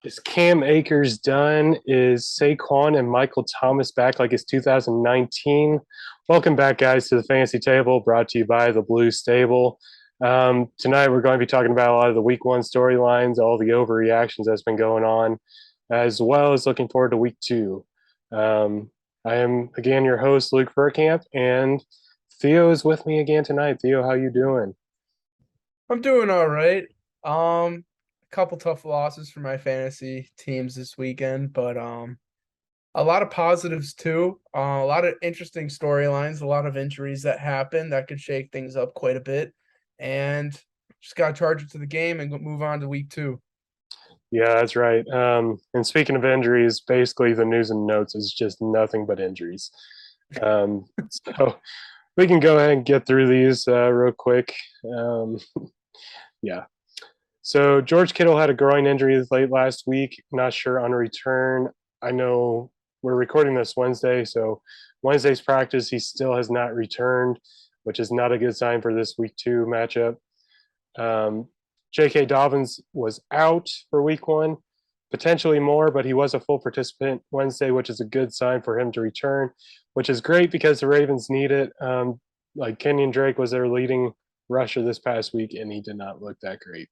Is Cam Akers done? Is Saquon and Michael Thomas back like it's 2019? Welcome back, guys, to the Fantasy Table, brought to you by the Blue Stable. Tonight, we're going to be talking about a lot of the Week 1 storylines, all the overreactions that's been going on, as well as looking forward to Week 2. I am, again, your host, Luke Burkamp, and Theo is with me again tonight. Theo, how you doing? I'm doing all right. A couple tough losses for my fantasy teams this weekend, but a lot of positives too. A lot of interesting storylines, a lot of injuries that happen that could shake things up quite a bit. And just got to charge it to the game and move on to week 2. Yeah, that's right. And speaking of injuries, basically the news and notes is just nothing but injuries. So we can go ahead and get through these real quick. Yeah. So George Kittle had a groin injury late last week. Not sure on return. I know we're recording this Wednesday, so Wednesday's practice he still has not returned, which is not a good sign for this week 2 matchup. J.K. Dobbins was out for week 1, potentially more, but he was a full participant Wednesday, which is a good sign for him to return, which is great because the Ravens need it. Like Kenyon Drake was their leading rusher this past week, and he did not look that great.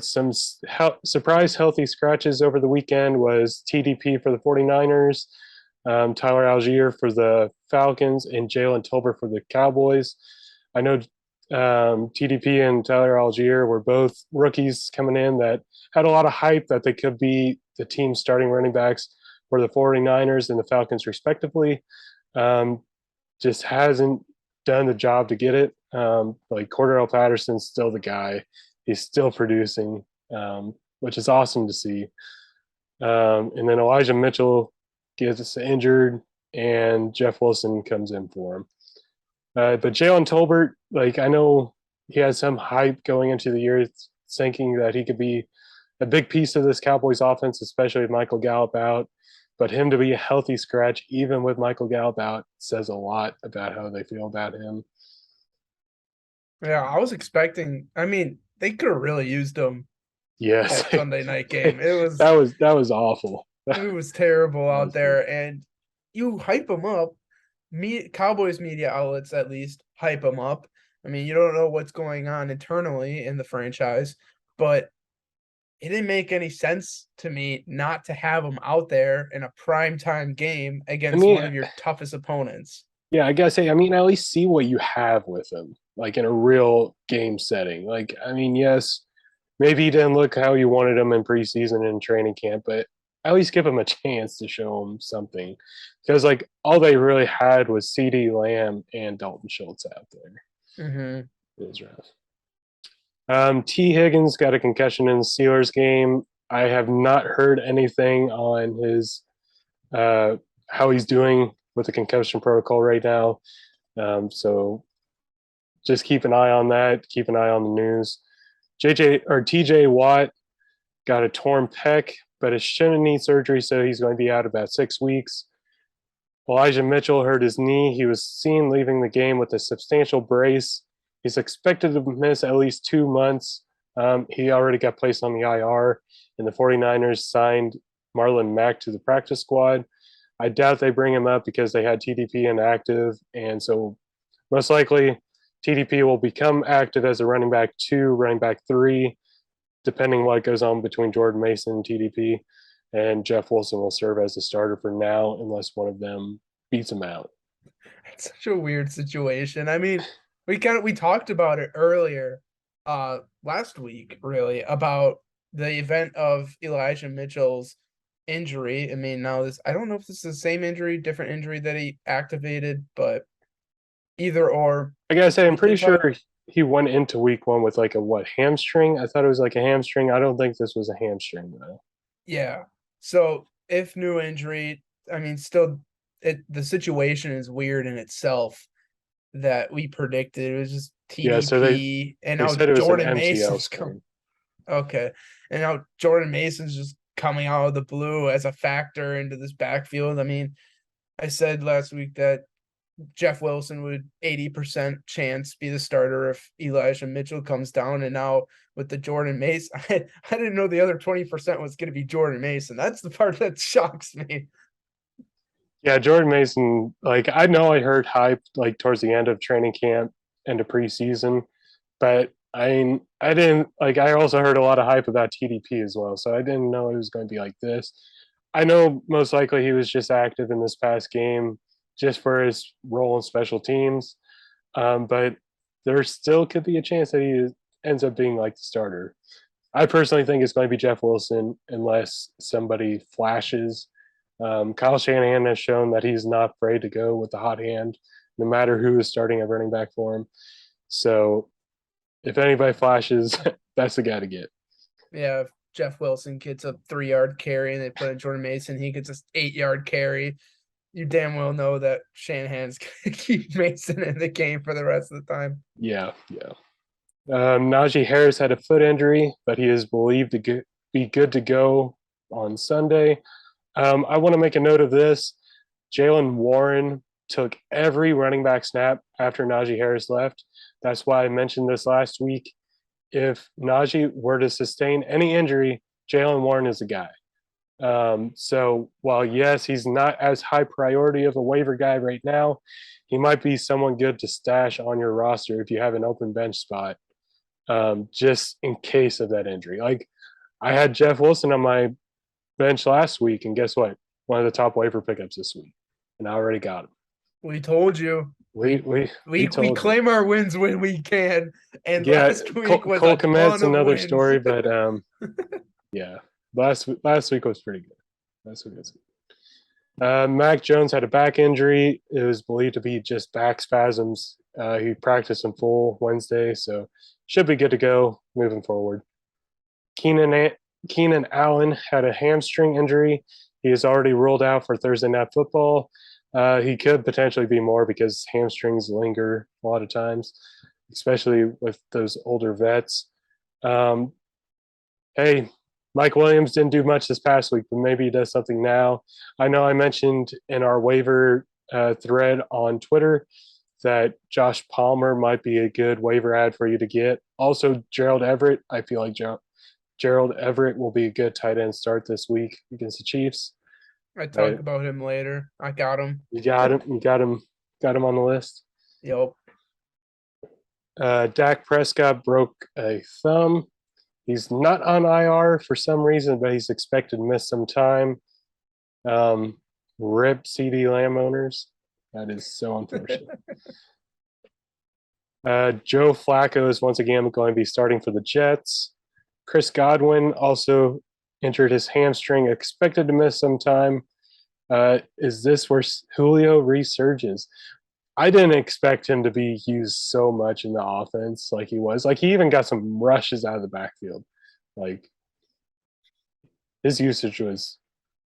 Some surprise healthy scratches over the weekend was TDP for the 49ers, Tyler Algier for the Falcons, and Jalen Tolbert for the Cowboys. I know TDP and Tyler Algier were both rookies coming in that had a lot of hype that they could be the team's starting running backs for the 49ers and the Falcons, respectively. Just hasn't done the job to get it. Like Cordell Patterson's still the guy. He's still producing, which is awesome to see. And then Elijah Mitchell gets injured, and Jeff Wilson comes in for him. But Jalen Tolbert, like I know he had some hype going into the year, thinking that he could be a big piece of this Cowboys offense, especially with Michael Gallup out. But him to be a healthy scratch, even with Michael Gallup out, says a lot about how they feel about him. Yeah, I was expecting. I mean, they could have really used him Yes, that Sunday night game. that was awful. It was terrible That out was good. there, and you hype them up. Cowboys media outlets at least hype them up. I mean, you don't know what's going on internally in the franchise, but it didn't make any sense to me not to have him out there in a prime time game I against one mean, of your toughest opponents. yeah, I gotta say, I mean, at least see what you have with him, like in a real game setting. Like, I mean, yes, maybe he didn't look how you wanted him in preseason and training camp, but at least give him a chance to show him something. Because like all they really had was CD Lamb and Dalton Schultz out there. Mm-hmm. It was rough. T. Higgins got a concussion in the Steelers game. I have not heard anything on his how he's doing with the concussion protocol right now. So just keep an eye on that. Keep an eye on the news. TJ Watt got a torn pec, but it shouldn't need surgery, so he's going to be out about 6 weeks. Elijah Mitchell hurt his knee. He was seen leaving the game with a substantial brace. He's expected to miss at least 2 months. He already got placed on the IR, and the 49ers signed Marlon Mack to the practice squad. I doubt they bring him up because they had TDP inactive, and so most likely TDP will become active as a running back 2, running back 3, depending what goes on between Jordan Mason and TDP. And Jeff Wilson will serve as the starter for now, unless one of them beats him out. It's such a weird situation. I mean, we talked about it earlier, last week, really, about the event of Elijah Mitchell's injury. I mean, now this I don't know if this is the same injury, different injury that he activated, but either or, I gotta say, I'm we pretty did talk. sure he went into week 1 with like a what hamstring. I thought it was like a hamstring. I don't think this was a hamstring though. Yeah. So if new injury, I mean, still, the situation is weird in itself that we predicted. It was just Yeah, so they TDP, and they now said it was an Jordan MCL Mason's come. sprain. Okay, and now Jordan Mason's just coming out of the blue as a factor into this backfield. I mean, I said last week that Jeff Wilson would 80% chance be the starter if Elijah Mitchell comes down. And now with the Jordan Mason, I didn't know the other 20% was going to be Jordan Mason. That's the part that shocks me. Yeah, Jordan Mason, like I know I heard hype like towards the end of training camp, end of preseason, but I didn't like I also heard a lot of hype about TDP as well. So I didn't know it was going to be like this. I know most likely he was just active in this past game just for his role in special teams. But there still could be a chance that he ends up being like the starter. I personally think it's going to be Jeff Wilson unless somebody flashes. Kyle Shanahan has shown that he's not afraid to go with the hot hand, no matter who is starting at running back for him. So if anybody flashes, that's the guy to get. Yeah, if Jeff Wilson gets a 3-yard carry and they put in Jordan Mason, he gets an 8-yard carry. You damn well know that Shanahan's going to keep Mason in the game for the rest of the time. Yeah. Najee Harris had a foot injury, but he is believed to be good to go on Sunday. I want to make a note of this. Jaylen Warren took every running back snap after Najee Harris left. That's why I mentioned this last week. If Najee were to sustain any injury, Jaylen Warren is the guy. So while, yes, he's not as high priority of a waiver guy right now, he might be someone good to stash on your roster if you have an open bench spot, just in case of that injury. Like I had Jeff Wilson on my bench last week, and guess what? One of the top waiver pickups this week, and I already got him. We told you. We claim our wins when we can. And yeah, last week was Cole Kmet's another wins. story, but yeah, last week was pretty good. Last week was good. Mac Jones had a back injury. It was believed to be just back spasms. He practiced in full Wednesday, so should be good to go moving forward. Keenan Allen had a hamstring injury. He is already ruled out for Thursday Night Football. He could potentially be more because hamstrings linger a lot of times, especially with those older vets. Hey, Mike Williams didn't do much this past week, but maybe he does something now. I know I mentioned in our waiver thread on Twitter that Josh Palmer might be a good waiver ad for you to get. Also, Gerald Everett. I feel like Gerald Everett will be a good tight end start this week against the Chiefs. I talk about him later. I got him. You got him. You got him. Got him on the list. Yep. Dak Prescott broke a thumb. He's not on IR for some reason, but he's expected to miss some time. RIP CD Lamb owners. That is so unfortunate. Joe Flacco is once again going to be starting for the Jets. Chris Godwin also injured his hamstring, expected to miss some time. Is this where Julio resurges? I didn't expect him to be used so much in the offense like he was. Like he even got some rushes out of the backfield. Like his usage was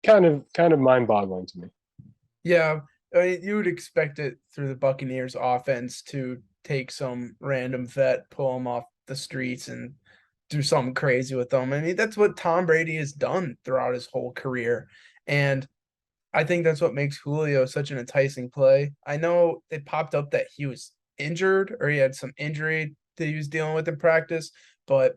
kind of mind-boggling to me. Yeah, I mean, you would expect it through the Buccaneers offense to take some random vet, pull him off the streets and do something crazy with them. I mean, that's what Tom Brady has done throughout his whole career. And I think that's what makes Julio such an enticing play. I know it popped up that he was injured or he had some injury that he was dealing with in practice, but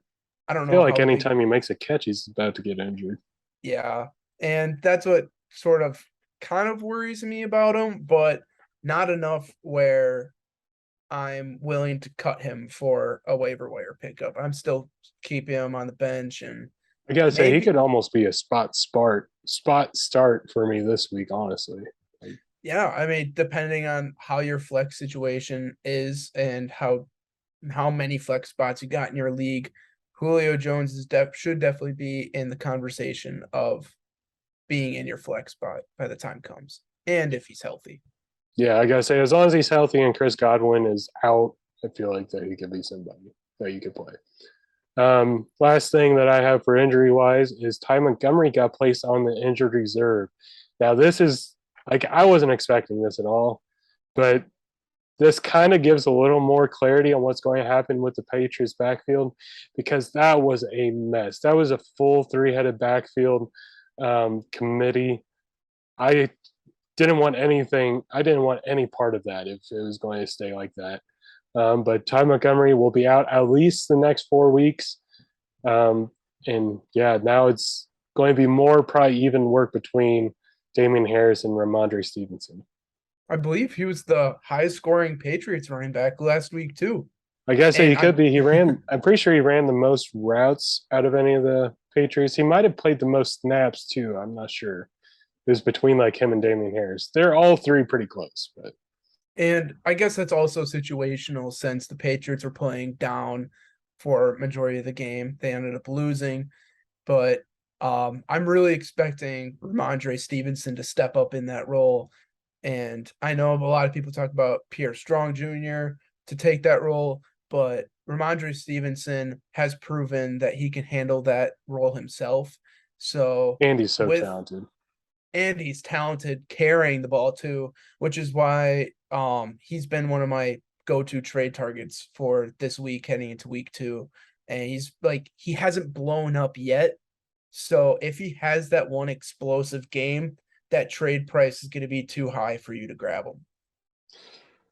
I don't know. I feel like anytime he makes a catch, he's about to get injured. Yeah. And that's what sort of kind of worries me about him, but not enough where I'm willing to cut him for a waiver wire pickup. I'm still keeping him on the bench, and I gotta say he could almost be a spot start for me this week, honestly. Yeah, I mean, depending on how your flex situation is and how many flex spots you got in your league, Julio Jones should definitely be in the conversation of being in your flex spot by the time comes, and if he's healthy. Yeah, I gotta say, as long as he's healthy and Chris Godwin is out, I feel like that he could be somebody that you could play. Last thing that I have for injury wise is Ty Montgomery got placed on the injured reserve. Now, this is like I wasn't expecting this at all, but this kind of gives a little more clarity on what's going to happen with the Patriots backfield because that was a mess. That was a full 3-headed backfield committee. I didn't want anything. I didn't want any part of that if it was going to stay like that. But Ty Montgomery will be out at least the next 4 weeks. And yeah, now it's going to be more probably even work between Damian Harris and Ramondre Stevenson. I believe he was the highest scoring Patriots running back last week too. I guess And he could be. He ran. I'm pretty sure he ran the most routes out of any of the Patriots. He might have played the most snaps too. I'm not sure. It was between like him and Damian Harris. They're all three pretty close, but I guess that's also situational since the Patriots were playing down for majority of the game. They ended up losing, but I'm really expecting Ramondre Stevenson to step up in that role. And I know a lot of people talk about Pierre Strong Jr. to take that role, but Ramondre Stevenson has proven that he can handle that role himself. So Andy's so with talented. and he's talented carrying the ball too, which is why he's been one of my go-to trade targets for this week heading into week 2. And he's like he hasn't blown up yet. So if he has that one explosive game, that trade price is going to be too high for you to grab him.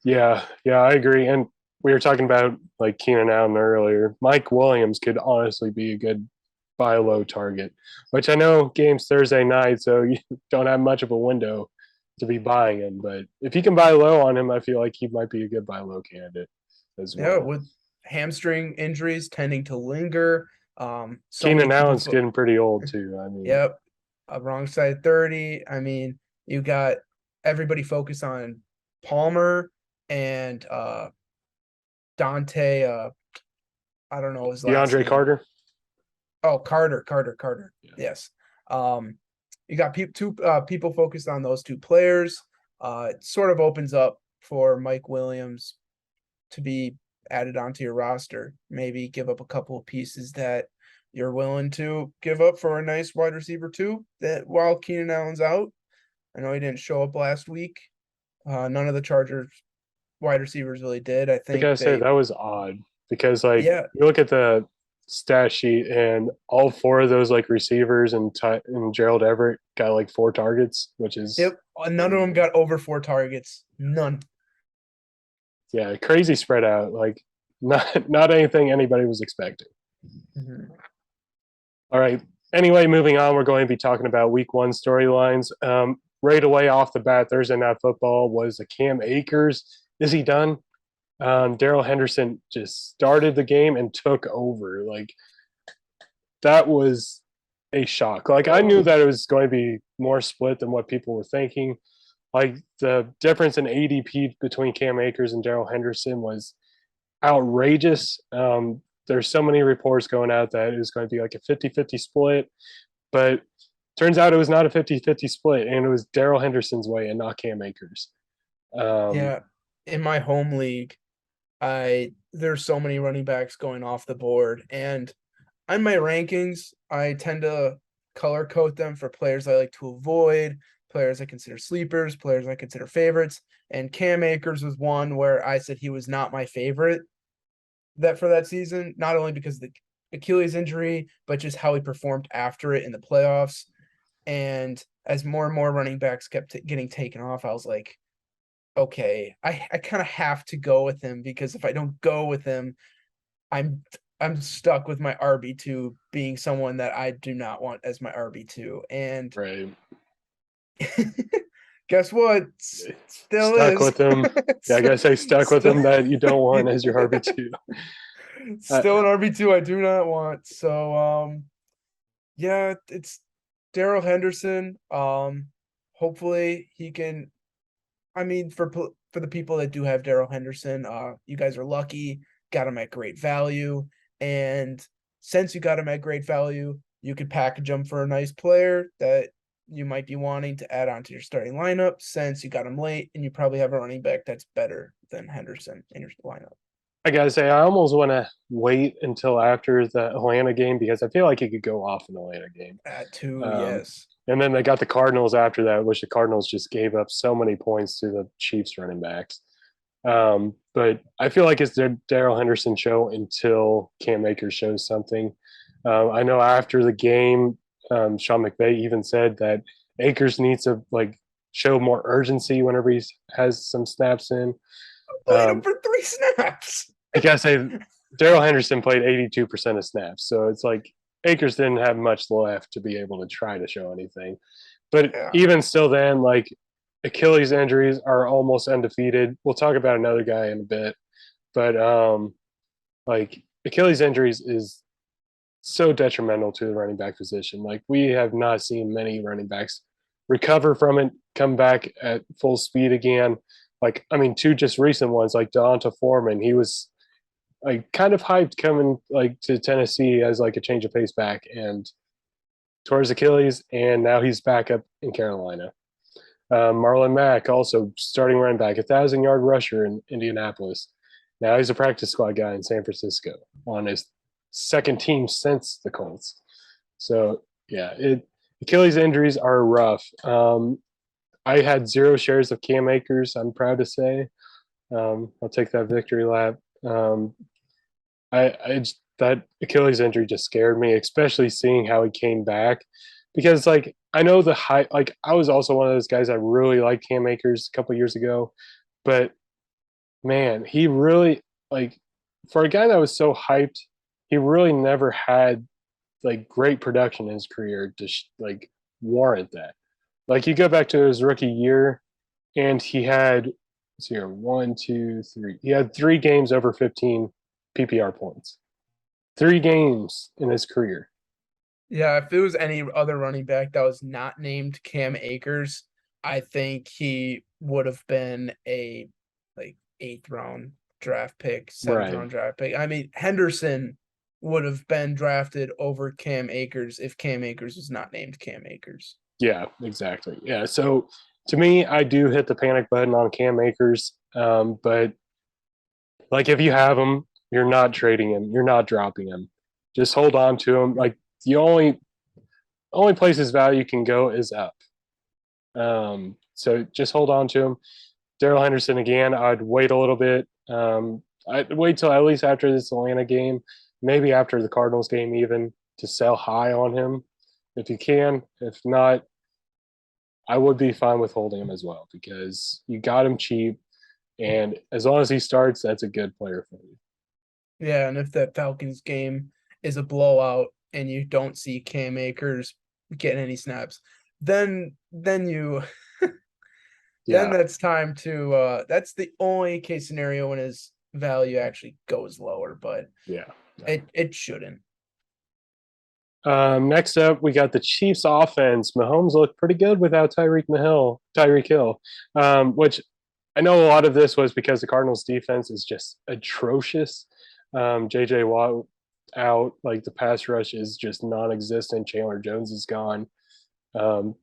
Yeah, I agree. And we were talking about like Keenan Allen earlier. Mike Williams could honestly be a good buy low target, which I know game's Thursday night, so you don't have much of a window to be buying him. But if you can buy low on him, I feel like he might be a good buy low candidate as Yeah, well. with hamstring injuries tending to linger. So many Keenan people Allen's getting pretty old too. I mean, yep. Wrong side 30. I mean, you got everybody focused on Palmer and Dante. I don't know his last DeAndre name. Carter. Oh, Carter. Yeah. Yes. You got two people focused on those two players. It sort of opens up for Mike Williams to be added onto your roster. Maybe give up a couple of pieces that you're willing to give up for a nice wide receiver too. That while Keenan Allen's out, I know he didn't show up last week. None of the Chargers wide receivers really did. I I think gotta say that was odd because like yeah, you look at the stat sheet and all four of those like receivers and Gerald Everett got like 4 targets, which is yep. None of them got over 4 targets. None. yeah, crazy spread out. Like not anything anybody was expecting. Mm-hmm. All right. Anyway, moving on, we're going to be talking about week 1 storylines. Right away off the bat, Thursday Night Football was a Cam Akers. Is he done? Darrell Henderson just started the game and took over. Like that was a shock. Like I knew that it was going to be more split than what people were thinking. Like the difference in ADP between Cam Akers and Darrell Henderson was outrageous. There's so many reports going out that it was going to be like a 50-50 split, but turns out it was not a 50-50 split, and it was Darrell Henderson's way and not Cam Akers. Yeah. In my home league, there's so many running backs going off the board, and on my rankings, I tend to color code them for players I like to avoid, players I consider sleepers, players I consider favorites. And Cam Akers was one where I said he was not my favorite for that season, not only because of the Achilles injury, but just how he performed after it in the playoffs. And as more and more running backs kept getting taken off, I was like, okay, I kind of have to go with him because if I don't go with him, I'm stuck with my RB2 being someone that I do not want as my RB2. And right. guess what? Still stuck is. with him. Yeah, I gotta say stuck with him that you don't want as your RB2. Still an RB2 I do not want. So yeah, it's Darrell Henderson. Hopefully he can. I mean, for the people that do have Darrell Henderson, you guys are lucky. Got him at great value, and since you got him at great value, you could package him for a nice player that you might be wanting to add on to your starting lineup. Since you got him late, and you probably have a running back that's better than Henderson in your lineup. I gotta say, I almost want to wait until after the Atlanta game because I feel like he could go off in the Atlanta game. At 2, Um, yes. And then they got the Cardinals after that, which the Cardinals just gave up so many points to the Chiefs running backs. But I feel like it's the Darrell Henderson show until Cam Akers shows something. I know after the game, Sean McVay even said that Akers needs to like show more urgency whenever he has some snaps in. Played him for 3 snaps. I gotta say, Darrell Henderson played 82% of snaps, so it's like Akers didn't have much left to be able to try to show anything. But even still, then like Achilles injuries are almost undefeated. We'll talk about another guy in a bit, but like Achilles injuries is so detrimental to the running back position. Like we have not seen many running backs recover from it, come back at full speed again. Like I mean, 2 just recent ones, like Deonta Foreman, he was like kind of hyped coming like to Tennessee as like a change of pace back and tore his Achilles, and now he's back up in Carolina. Marlon Mack, also starting running back, 1,000-yard rusher in Indianapolis. Now he's a practice squad guy in San Francisco on his second team since the Colts. So yeah, Achilles injuries are rough. I had 0 shares of Cam Akers, I'm proud to say. I'll take that victory lap. That Achilles injury just scared me, especially seeing how he came back, because like I know the high, like I was also one of those guys that really liked Cam Akers a couple years ago, but man, he really like for a guy that was so hyped, he really never had like great production in his career to like warrant that. Like you go back to his rookie year, and he had let's see here 1, 2, 3. He had 3 games over 15 PPR points. 3 games in his career. Yeah, if it was any other running back that was not named Cam Akers, I think he would have been a like 8th round draft pick, 7th round draft pick. I mean, Henderson would have been drafted over Cam Akers if Cam Akers was not named Cam Akers. Yeah, exactly. Yeah, so to me, I do hit the panic button on Cam Akers, but like if you have him, you're not trading him, you're not dropping him. Just hold on to him. Like the only place his value can go is up. So just hold on to him. Darrell Henderson again, I'd wait a little bit. I'd wait till at least after this Atlanta game, maybe after the Cardinals game even, to sell high on him if you can. If not, I would be fine with holding him as well because you got him cheap, and as long as he starts, that's a good player for you. Yeah, and if that Falcons game is a blowout and you don't see Cam Akers getting any snaps, then you then that's time to that's the only case scenario when his value actually goes lower, but it shouldn't. Next up, we got the Chiefs offense. Mahomes looked pretty good without Tyreek Hill, which I know a lot of this was because the Cardinals defense is just atrocious. JJ Watt out, like the pass rush is just non-existent. Chandler Jones is gone. Mahomes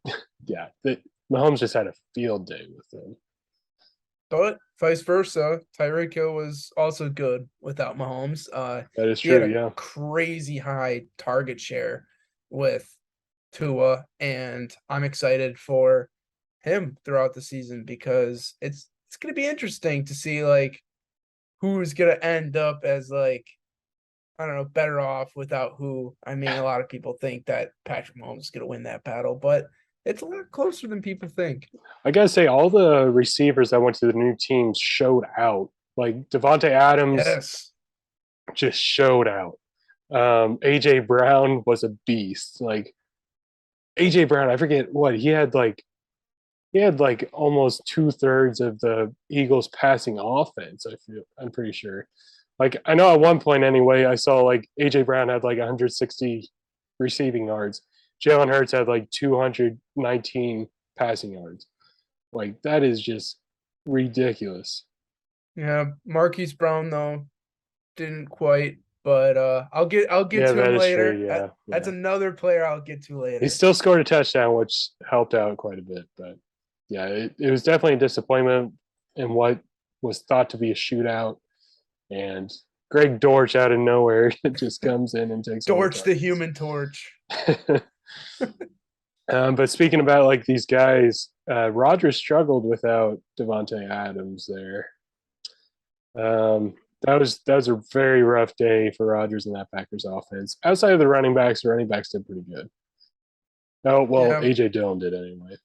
just had a field day with them. But vice versa, Tyreek Hill was also good without Mahomes. That is true. Yeah, crazy high target share with Tua, and I'm excited for him throughout the season because it's going to be interesting to see like who's going to end up as like I don't know better off without who. I mean, a lot of people think that Patrick Mahomes is going to win that battle, but it's a lot closer than people think. I gotta say, all the receivers that went to the new teams showed out. Like Devontae Adams just showed out. AJ Brown was a beast. Like AJ Brown, I forget what he had like almost 2/3 of the Eagles passing offense. I'm pretty sure. Like I know at one point anyway, I saw like AJ Brown had like 160 receiving yards. Jalen Hurts had like 219 passing yards. Like that is just ridiculous. Yeah, Marquis Brown though didn't quite, but I'll get to him later. True, that's another player I'll get to later. He still scored a touchdown, which helped out quite a bit. But yeah, it was definitely a disappointment in what was thought to be a shootout. And Greg Dortch out of nowhere just comes in and takes Dortch the Human Torch. But speaking about like these guys, Rodgers struggled without Devontae Adams there. That was a very rough day for Rodgers and that Packers offense. Outside of the running backs did pretty good. Oh well, AJ Dillon did anyway.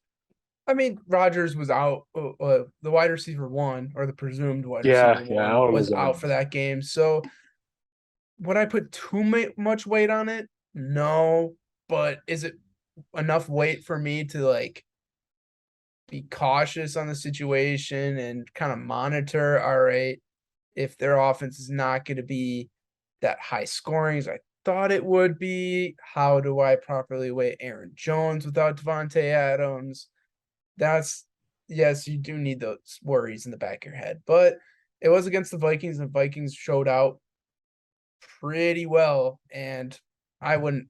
I mean, Rodgers was out. The wide receiver one, or the presumed wide Yeah, receiver yeah, one, Allen was was out. out for that game. So would I put too much weight on it? No, but is it enough weight for me to like be cautious on the situation and kind of monitor? All right, if their offense is not going to be that high scoring as I thought it would be, how do I properly weight Aaron Jones without Devontae Adams? That's yes, you do need those worries in the back of your head, but it was against the Vikings, and the Vikings showed out pretty well, and I wouldn't.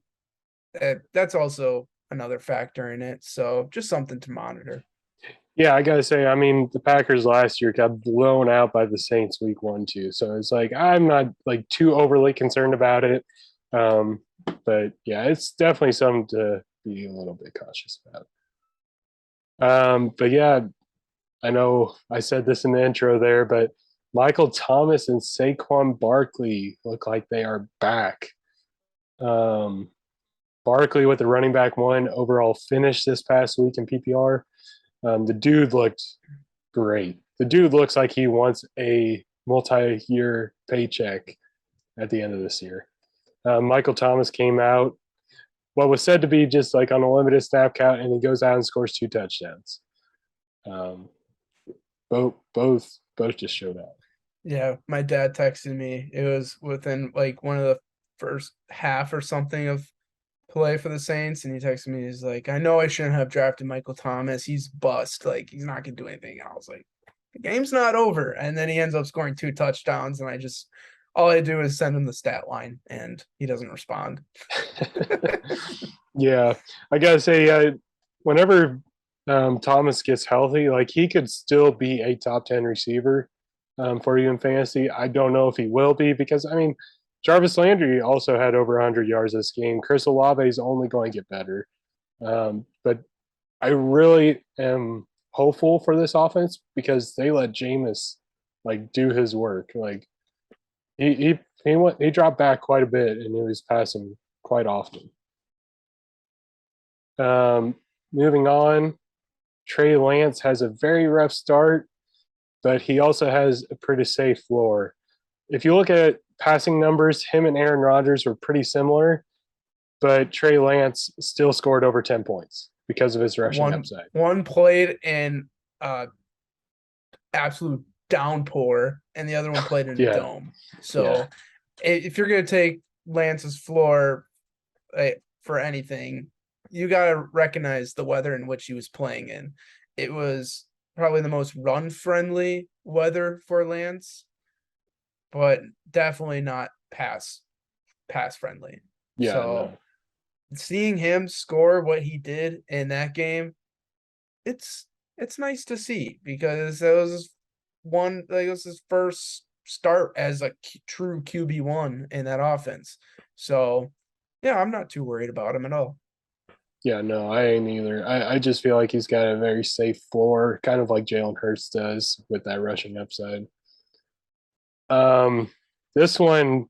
That's also another factor in it. So just something to monitor. Yeah, I gotta say, I mean, the Packers last year got blown out by the Saints week 1 too. So it's like I'm not like too overly concerned about it. Um, but yeah, it's definitely something to be a little bit cautious about. But yeah, I know I said this in the intro there, but Michael Thomas and Saquon Barkley look like they are back. Um, Barkley with the running back one overall finish this past week in PPR. The dude looked great. The dude looks like he wants a multi-year paycheck at the end of this year. Michael Thomas came out, what was said to be just like on a limited snap count, and he goes out and scores 2 touchdowns. Um, both just showed up. Yeah, my dad texted me. It was within like one of the first half or something of play for the Saints, and he texted me. He's like, "I know I shouldn't have drafted Michael Thomas. He's bust. Like he's not gonna do anything." And I was like, "The game's not over." And then he ends up scoring 2 touchdowns, and I just all I do is send him the stat line, and he doesn't respond. Yeah, I gotta say, whenever Thomas gets healthy, like he could still be a top 10 receiver for you in fantasy. I don't know if he will be because I mean, Jarvis Landry also had over 100 yards this game. Chris Olave is only going to get better, but I really am hopeful for this offense because they let Jameis like do his work. Like he dropped back quite a bit and he was passing quite often. Um, Moving on, Trey Lance has a very rough start, but he also has a pretty safe floor. If you look at passing numbers, him and Aaron Rodgers were pretty similar, but Trey Lance still scored over 10 points because of his rushing one upside. one played in absolute downpour, and the other one played in a Yeah. dome. Yeah. So if you're gonna take Lance's floor for anything, you gotta recognize the weather in which he was playing in. It was probably the most run friendly weather for Lance, but definitely not pass friendly. Yeah, So no. seeing him score what he did in that game, it's it's nice to see because it was his first start as a true QB1 in that offense. So yeah, I'm not too worried about him at all. Yeah, no, I ain't either. I just feel like he's got a very safe floor, kind of like Jalen Hurts does with that rushing upside. Um, this one,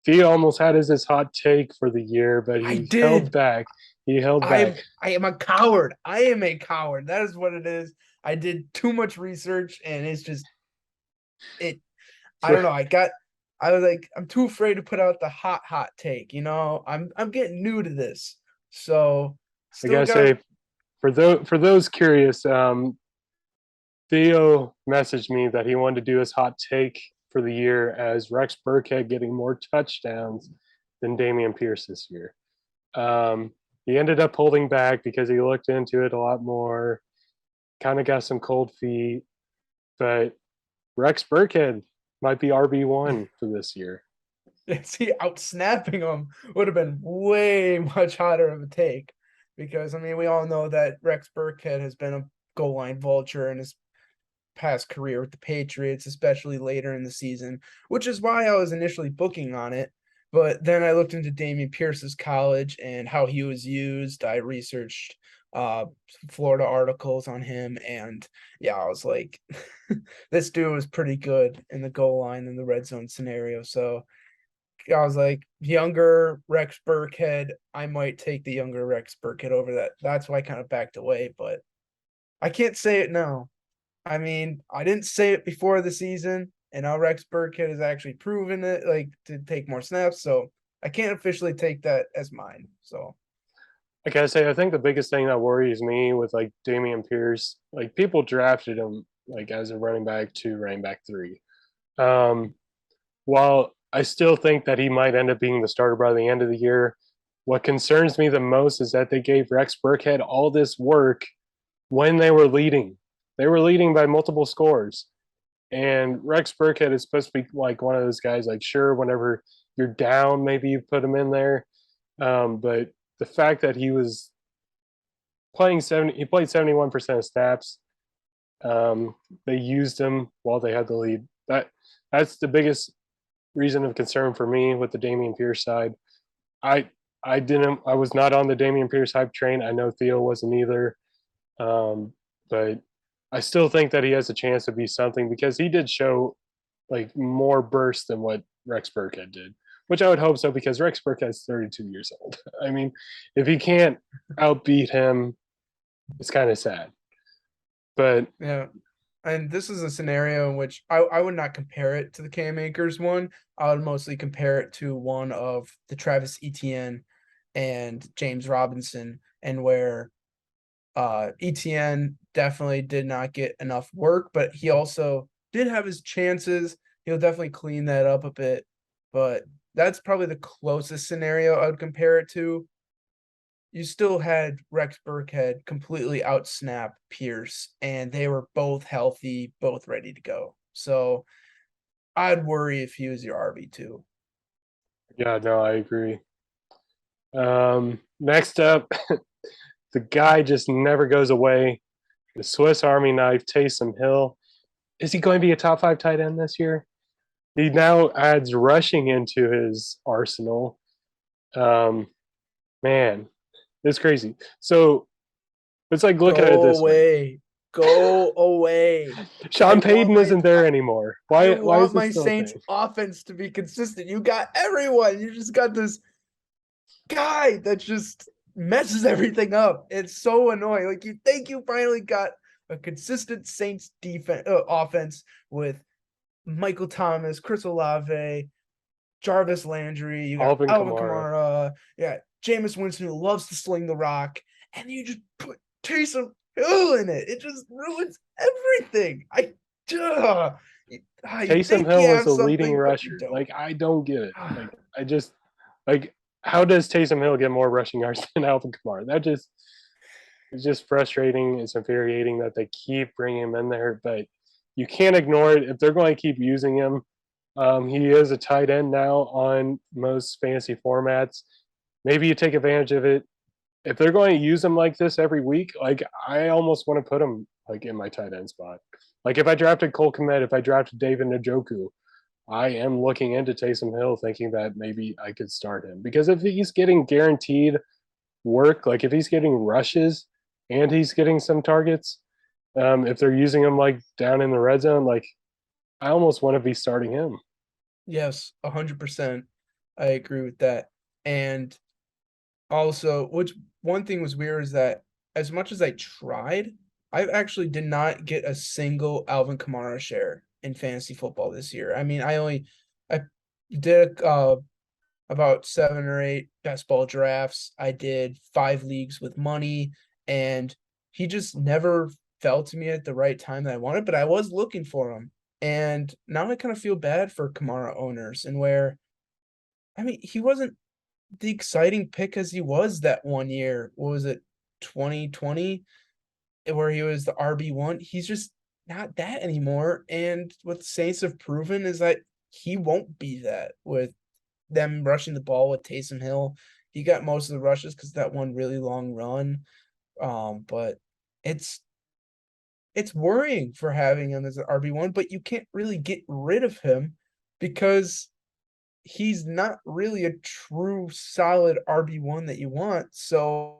he almost had as his hot take for the year, but I he held did. back. He held back. I am a coward. I am a coward. That is what it is. I did too much research and it's just it I don't For know. I was like, I'm too afraid to put out the hot take, you know. I'm getting new to this. So I still gotta got say, for those curious, Theo messaged me that he wanted to do his hot take for the year as Rex Burkhead getting more touchdowns than Damian Pierce this year. He ended up holding back because he looked into it a lot more, kind of got some cold feet, but Rex Burkhead might be RB1 for this year. see out snapping him would have been way much hotter of a take because I mean we all know that Rex Burkhead has been a goal line vulture in his past career with the Patriots, especially later in the season, which is why I was initially booking on it. But then I looked into Damian Pierce's college and how he was used. I researched uh Florida articles on him, and yeah, I was like, this dude was pretty good in the goal line in the red zone scenario. So I was like, younger Rex Burkhead, I might take the younger Rex Burkhead over that. That's why I kind of backed away, but I can't say it now. I mean, I didn't say it before the season, and now Rex Burkhead has actually proven it, like to take more snaps. So I can't officially take that as mine. So Like I say, I think the biggest thing that worries me with like Damian Pierce, like people drafted him like as a running back 2, running back 3. Um, while I still think that he might end up being the starter by the end of the year, what concerns me the most is that they gave Rex Burkhead all this work when they were leading. They were leading by multiple scores. And Rex Burkhead is supposed to be like one of those guys, like, sure, whenever you're down, maybe you put him in there. But the fact that he was he played 71% of snaps. They used him while they had the lead. That's the biggest reason of concern for me with the Dameon Pierce side. I I was not on the Dameon Pierce hype train. I know Theo wasn't either. But I still think that he has a chance to be something because he did show like more burst than what Rex Burkhead did, which I would hope so because Rex Burkhead's 32 years old. I mean, if he can't outbeat him, it's kind of sad. But yeah. And this is a scenario in which I would not compare it to the Cam Akers one. I would mostly compare it to one of the Travis Etienne and James Robinson, and where Etienne definitely did not get enough work, but he also did have his chances. He'll definitely clean that up a bit, but that's probably the closest scenario I would compare it to. You still had Rex Burkhead completely outsnap Pierce, and they were both healthy, both ready to go. So I'd worry if he was your RB2. yeah, no, I agree. Next up, the guy just never goes away. The Swiss Army knife, Taysom Hill. Is he going to be a top 5 tight end this year? He now adds rushing into his arsenal. Um, man, it's crazy. So it's like look at it Go this way. away. Go away. I Sean want Payton my isn't there anymore. I Why is want this my still a Saints thing? offense to be consistent. You got everyone. You just got this guy that just messes everything up. It's so annoying. Like you think you finally got a consistent Saints defense offense with Michael Thomas, Chris Olave, Jarvis Landry. You got Alvin Alvin Kamara. Kamara. Yeah, Jameis Winston who loves to sling the rock, and you just put Taysom Hill in it. It just ruins everything. You Taysom think you Hill was have the leading something, but you rusher. don't. Like I don't get it. Like I just like how does Taysom Hill get more rushing yards than Alvin Kamara? That just it's just frustrating. It's infuriating that they keep bringing him in there, but you can't ignore it if they're going to keep using him. He is a tight end now on most fantasy formats. Maybe you take advantage of it. If they're going to use him like this every week, like I almost want to put him like in my tight end spot. Like if I drafted Cole Kmet, if I drafted David Njoku, I am looking into Taysom Hill, thinking that maybe I could start him because if he's getting guaranteed work, like if he's getting rushes and he's getting some targets, if they're using him like down in the red zone, like I almost want to be starting him. Yes, 100%. I agree with that. And also, which one thing was weird is that as much as I tried, I actually did not get a single Alvin Kamara share in fantasy football this year. I mean, I did about 7 or 8 best ball drafts. I did 5 leagues with money, and he just never fell to me at the right time that I wanted, but I was looking for him. And now I kind of feel bad for Kamara owners, and where I mean, he wasn't the exciting pick as he was that one year. What was it, 2020, where he was the RB1? He's just not that anymore. And what the Saints have proven is that he won't be that with them rushing the ball with Taysom Hill. He got most of the rushes because that one really long run. But it's it's worrying for having him as an RB1, but you can't really get rid of him because he's not really a true solid RB1 that you want. So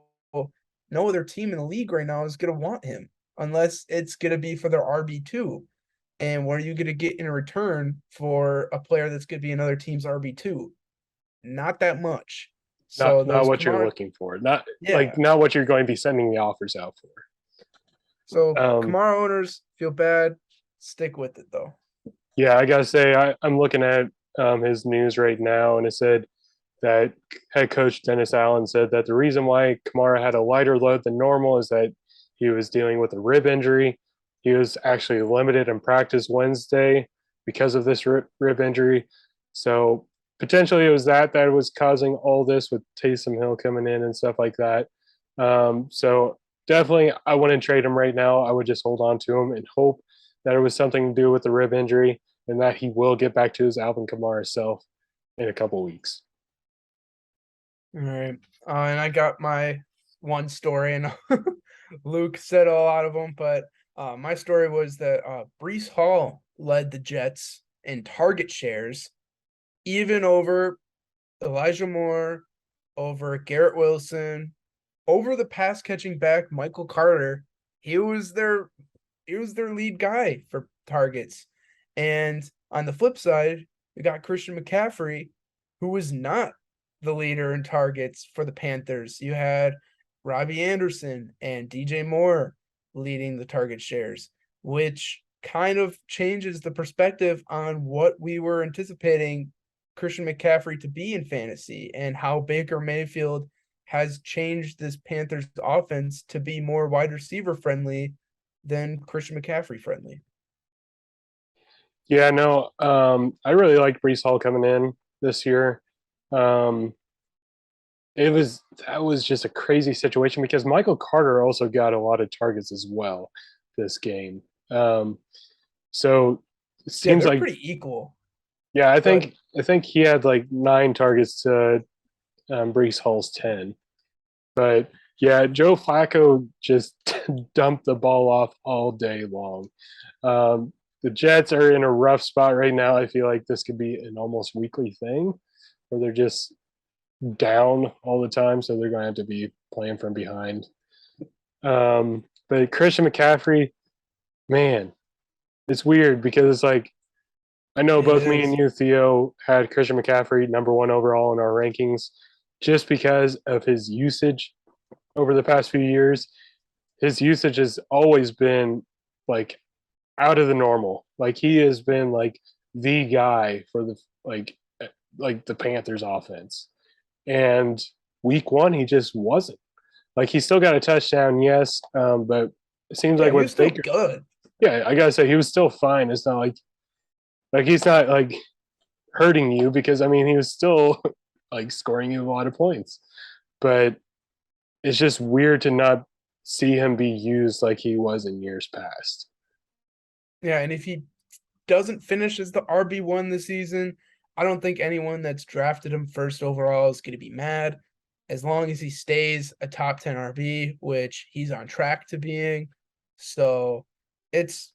no other team in the league right now is going to want him unless it's going to be for their RB2. And what are you going to get in return for a player that's going to be another team's RB2? Not that much. So Not those what you're Kamara, looking for. Not yeah, like not what you're going to be sending the offers out for. So Um, Kamara owners feel bad. Stick with it though. yeah, I gotta say, I'm looking at his news right now, and it said that head coach Dennis Allen said that the reason why Kamara had a lighter load than normal is that he was dealing with a rib injury. He was actually limited in practice Wednesday because of this rib injury. So potentially it was that was causing all this with Taysom Hill coming in and stuff like that. So definitely, I wouldn't trade him right now. I would just hold on to him and hope that it was something to do with the rib injury and that he will get back to his Alvin Kamara self in a couple weeks. All right. And I got my one story, and Luke said a lot of them, but my story was that Breece Hall led the Jets in target shares, even over Elijah Moore, over Garrett Wilson, over the pass catching back Michael Carter. He was their lead guy for targets. And on the flip side, we got Christian McCaffrey, who was not the leader in targets for the Panthers. You had Robbie Anderson and DJ Moore leading the target shares, which kind of changes the perspective on what we were anticipating Christian McCaffrey to be in fantasy and how Baker Mayfield has changed this Panthers offense to be more wide receiver friendly than Christian McCaffrey friendly. Yeah, no, I really liked Brees Hall coming in this year. Um, that was just a crazy situation because Michael Carter also got a lot of targets as well this game. So it Yeah, seems they're like pretty equal, yeah, but I think he had like 9 targets to Brees Hall's 10. But yeah, Joe Flacco just dumped the ball off all day long. Um, the Jets are in a rough spot right now. I feel like this could be an almost weekly thing where they're just down all the time, so they're going to have to be playing from behind. But Christian McCaffrey, man, it's weird because it's like I know it both me and is. you, Theo, had Christian McCaffrey #1 overall in our rankings just because of his usage over the past few years. His usage has always been like out of the normal. Like he has been like the guy for the like the Panthers offense. And week 1 he just wasn't. Like he still got a touchdown, yes, but it seems Yeah, like he was with still Baker, good. yeah, I gotta say he was still fine. It's not like he's not like hurting you because I mean he was still like scoring you a lot of points. But it's just weird to not see him be used like he was in years past. Yeah, and if he doesn't finish as the RB1 this season, I don't think anyone that's drafted him first overall is going to be mad. As long as he stays a top 10 RB, which he's on track to being. So it's,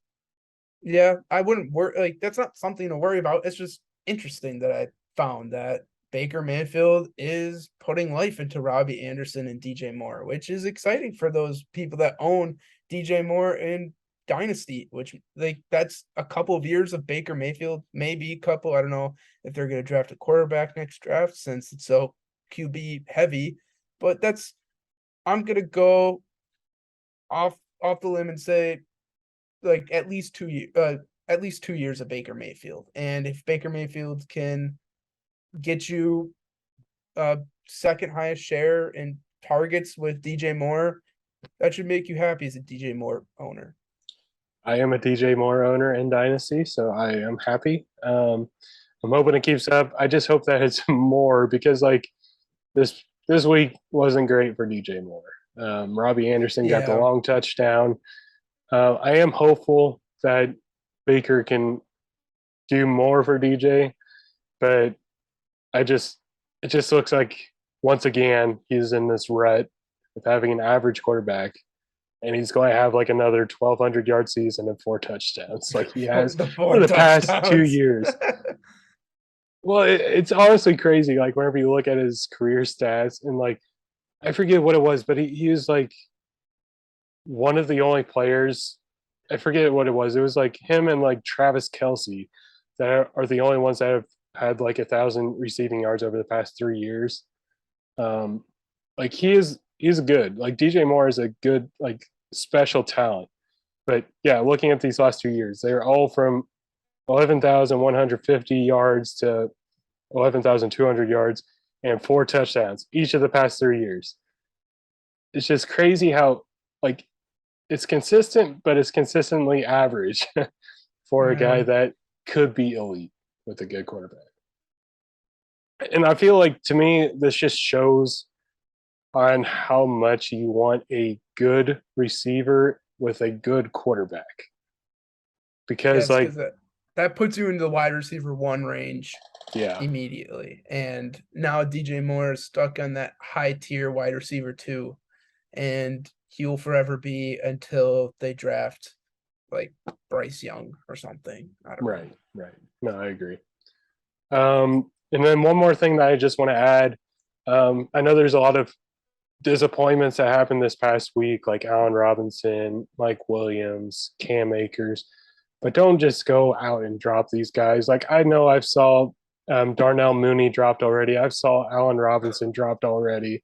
yeah, I wouldn't worry. Like, that's not something to worry about. It's just interesting that I found that Baker Mayfield is putting life into Robbie Anderson and DJ Moore, which is exciting for those people that own DJ Moore and Dynasty, which like that's a couple of years of Baker Mayfield, maybe a couple. I don't know if they're going to draft a quarterback next draft since it's so QB heavy, but that's I'm gonna go off the limb and say like at least 2 years of Baker Mayfield, and if Baker Mayfield can get you second highest share in targets with DJ Moore, that should make you happy as a DJ Moore owner. I am a DJ Moore owner in Dynasty, so I am happy. I'm hoping it keeps up. I just hope that it's more because like this week wasn't great for DJ Moore. Robbie Anderson got the Yeah, long touchdown. I am hopeful that Baker can do more for DJ, but I just it just looks like once again he's in this rut with having an average quarterback, and he's going to have like another 1,200-yard season and 4 touchdowns, like he has the for four the past two touchdowns. years. Well, it's honestly crazy. Like whenever you look at his career stats, and like I forget what it was, but he was like one of the only players. I forget what it was. It was like him and like Travis Kelsey that are the only ones that have had like 1,000 receiving yards over the past 3 years. Um, like he's good. Like DJ Moore is a good like special talent, But yeah, looking at these last 2 years, they're all from 11,150 yards to 11,200 yards and 4 touchdowns each of the past 3 years. It's just crazy how like it's consistent, but it's consistently average for a guy Yeah. that could be elite with a good quarterback. And I feel like to me, this just shows on how much you want a good receiver with a good quarterback. Because Yes, like, because that puts you into the wide receiver one range yeah, immediately. And now DJ Moore is stuck on that high tier wide receiver two, and he will forever be until they draft like Bryce Young or something. I don't know. right. No, I agree. And then one more thing that I just want to add. I know there's a lot of disappointments that happened this past week, like Allen Robinson, Mike Williams, Cam Akers, but don't just go out and drop these guys. Like I know I've saw Darnell Mooney dropped already. I've saw Allen Robinson dropped already.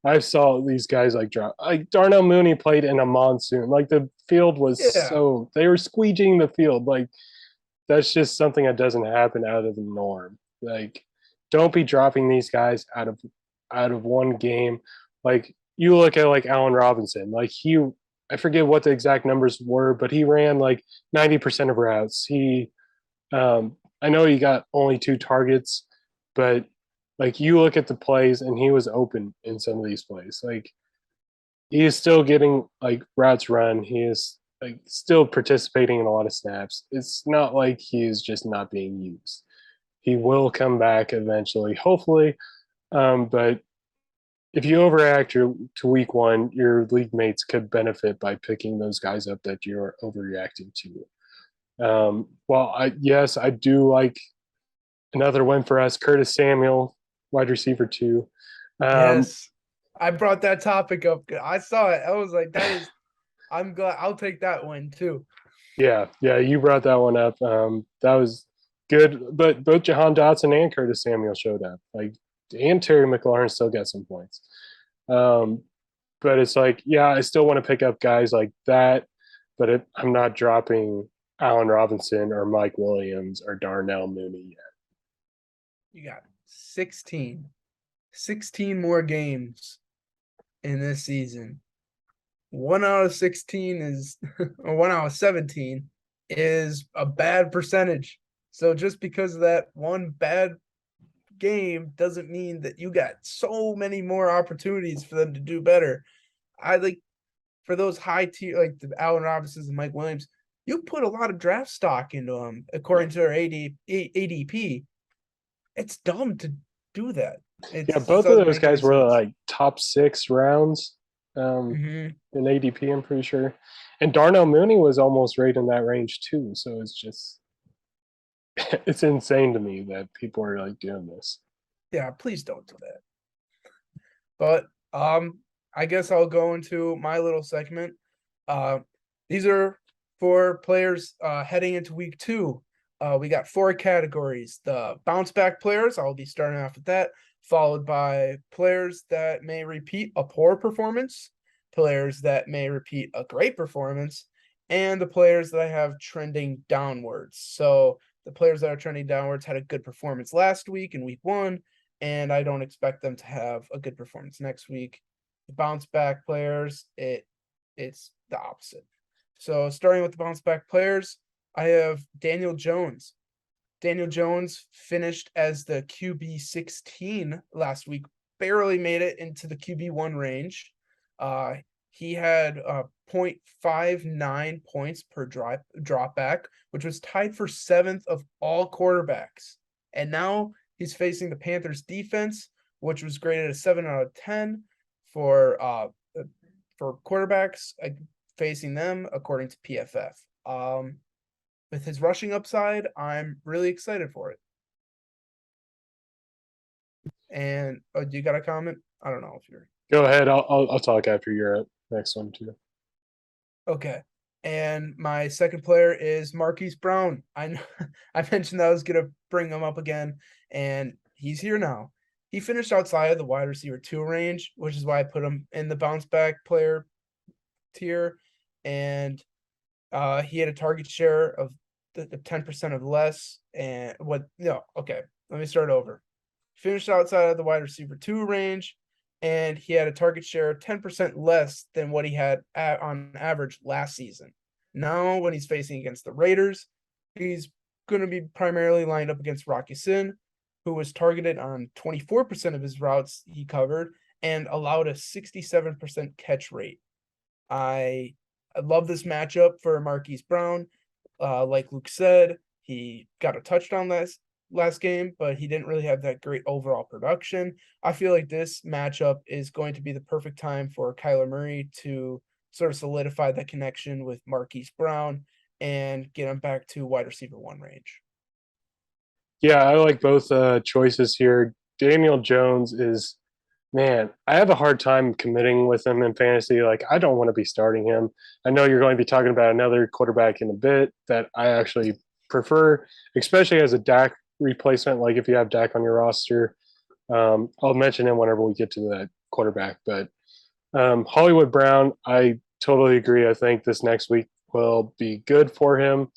I saw these guys like drop. Like Darnell Mooney played in a monsoon. Like the field was Yeah. so they were squeegeeing the field. Like that's just something that doesn't happen out of the norm. Like don't be dropping these guys out of one game. Like you look at like Allen Robinson. Like I forget what the exact numbers were, but he ran like 90% of routes. I know he got only 2 targets, but like you look at the plays and he was open in some of these plays. Like he is still getting like routes run. He is like still participating in a lot of snaps. It's not like he is just not being used. He will come back eventually, hopefully. But if you overreact to week one, your league mates could benefit by picking those guys up that you're overreacting to. Yes, I do like another win for us. Curtis Samuel, wide receiver two. Um, Yes. I brought that topic up. I saw it. I was like, I'm glad I'll take that one too. yeah, you brought that one up. That was good, but both Jahan Dotson and Curtis Samuel showed up. Like, and Terry McLaurin still got some points. Um, but it's like, yeah, I still want to pick up guys like that, but I'm not dropping Allen Robinson or Mike Williams or Darnell Mooney yet. You got 16 more games in this season. 1 out of 16 is, or 1 out of 17 is a bad percentage. So just because of that one bad game doesn't mean that you got so many more opportunities for them to do better. I like for those high tier, like the Allen Robinsons and Mike Williams, you put a lot of draft stock into them according to their ADP. It's dumb to do that. It Yeah, just both of doesn't those make any guys were sense. like top 6 rounds in ADP, I'm pretty sure. And Darnell Mooney was almost right in that range too. So it's just, it's insane to me that people are like doing this. Yeah, please don't do that. But I guess I'll go into my little segment. These are for players heading into week two. We got 4 categories. The bounce back players, I'll be starting off with that, followed by players that may repeat a poor performance, players that may repeat a great performance, and the players that I have trending downwards. So the players that are trending downwards had a good performance last week in week one, and I don't expect them to have a good performance next week. The bounce back players, it's the opposite. So starting with the bounce back players, I have Daniel Jones. Daniel Jones finished as the QB 16 last week, barely made it into the QB1 range. He had 0.59 points per drop back, which was tied for 7th of all quarterbacks. And now he's facing the Panthers defense, which was graded a 7 out of 10 for quarterbacks facing them according to PFF. With his rushing upside, I'm really excited for it. And do you got a comment? I don't know if you're Go ahead. I'll talk after your next one too. okay. And my second player is Marquis Brown. I mentioned that I was gonna bring him up again, and he's here now. He finished outside of the wide receiver 2 range, which is why I put him in the bounce back player tier. And He had a target share of the 10% of less. And okay, let me start over. Finished outside of the wide receiver 2 range, and he had a target share 10% less than what he had on average last season. Now, when he's facing against the Raiders, he's going to be primarily lined up against Rocky Sin, who was targeted on 24% of his routes he covered and allowed a 67% catch rate. I love this matchup for Marquis Brown. Like Luke said, he got a touchdown last game, but he didn't really have that great overall production. I feel like this matchup is going to be the perfect time for Kyler Murray to sort of solidify that connection with Marquise Brown and get him back to wide receiver 1 range. Yeah, I like both choices here. Daniel Jones is, man, I have a hard time committing with him in fantasy. Like, I don't want to be starting him. I know you're going to be talking about another quarterback in a bit that I actually prefer, especially as a Dak replacement. Like, if you have Dak on your roster, I'll mention him whenever we get to that quarterback. But Hollywood Brown, I totally agree. I think this next week will be good for him.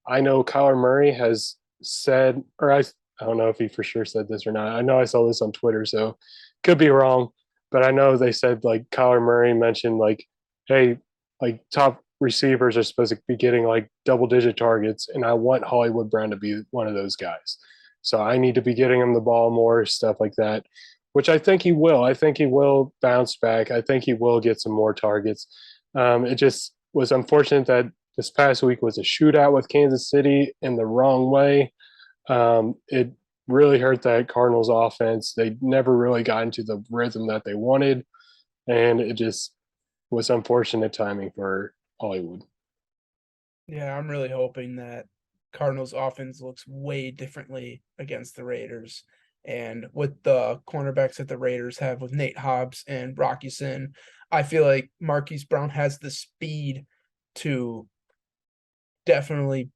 I know Kyler Murray has said, or I don't know if he for sure said this or not. I know I saw this on Twitter, so could be wrong, but I know they said like Kyler Murray mentioned like, hey, like top receivers are supposed to be getting like double-digit targets, and I want Hollywood Brown to be one of those guys. So I need to be getting him the ball more, stuff like that, which I think he will. I think he will bounce back. I think he will get some more targets. It just was unfortunate that this past week was a shootout with Kansas City in the wrong way. It really hurt that Cardinals offense. They never really got into the rhythm that they wanted, and it just was unfortunate timing for Hollywood. Yeah, I'm really hoping that Cardinals offense looks way differently against the Raiders. And with the cornerbacks that the Raiders have with Nate Hobbs and Rocky Sin, I feel like Marquise Brown has the speed to definitely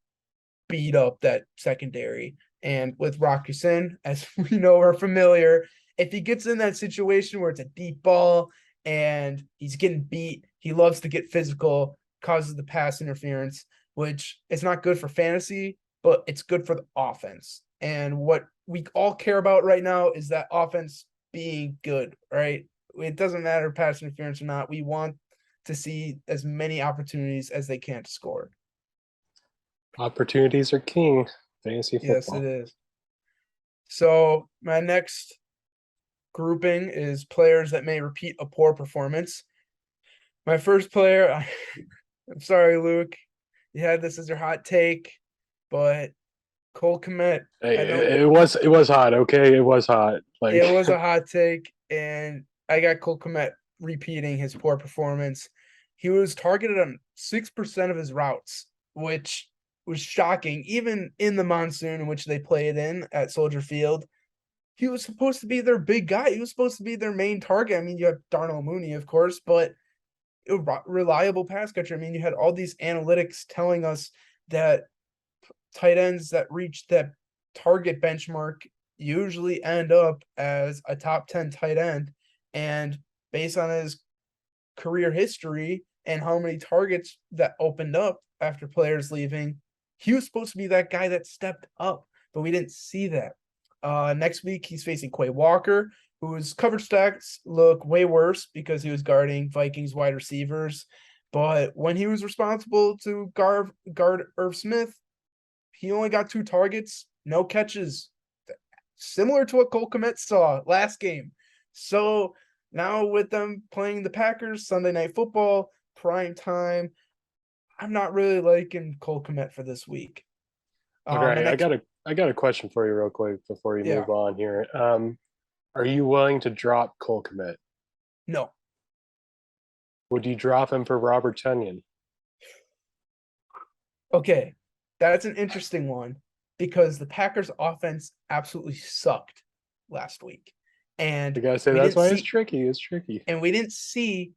beat up that secondary. And with Rocky Sin, as we know, are familiar, if he gets in that situation where it's a deep ball and he's getting beat, he loves to get physical, causes the pass interference, which is not good for fantasy, but it's good for the offense. And what we all care about right now is that offense being good, right? It doesn't matter pass interference or not. We want to see as many opportunities as they can to score. Opportunities are king. Fantasy football. Yes, it is. So my next grouping is players that may repeat a poor performance. My first player, I'm sorry, Luke, you had this as your hot take, but Cole Kmet. It was hot. Okay, it was hot. Like it was a hot take, and I got Cole Kmet repeating his poor performance. He was targeted on 6% of his routes, which was shocking, even in the monsoon in which they played in at Soldier Field. He was supposed to be their big guy. He was supposed to be their main target. I mean, you have Darnell Mooney, of course, but a reliable pass catcher. I mean, you had all these analytics telling us that tight ends that reach that target benchmark usually end up as a top 10 tight end. And based on his career history and how many targets that opened up after players leaving, he was supposed to be that guy that stepped up, but we didn't see that. Next week, he's facing Quay Walker, whose coverage stats look way worse because he was guarding Vikings wide receivers. But when he was responsible to guard Irv Smith, he only got 2 targets, no catches, similar to what Cole Kmet saw last game. So now with them playing the Packers Sunday Night Football, prime time, I'm not really liking Cole Kmet for this week. Okay, I got a question for you real quick before you move on here. Are you willing to drop Cole Kmet? No. Would you drop him for Robert Tonyan? Okay, that's an interesting one because the Packers offense absolutely sucked last week. And you gotta say that's why it's tricky. It's tricky. And we didn't see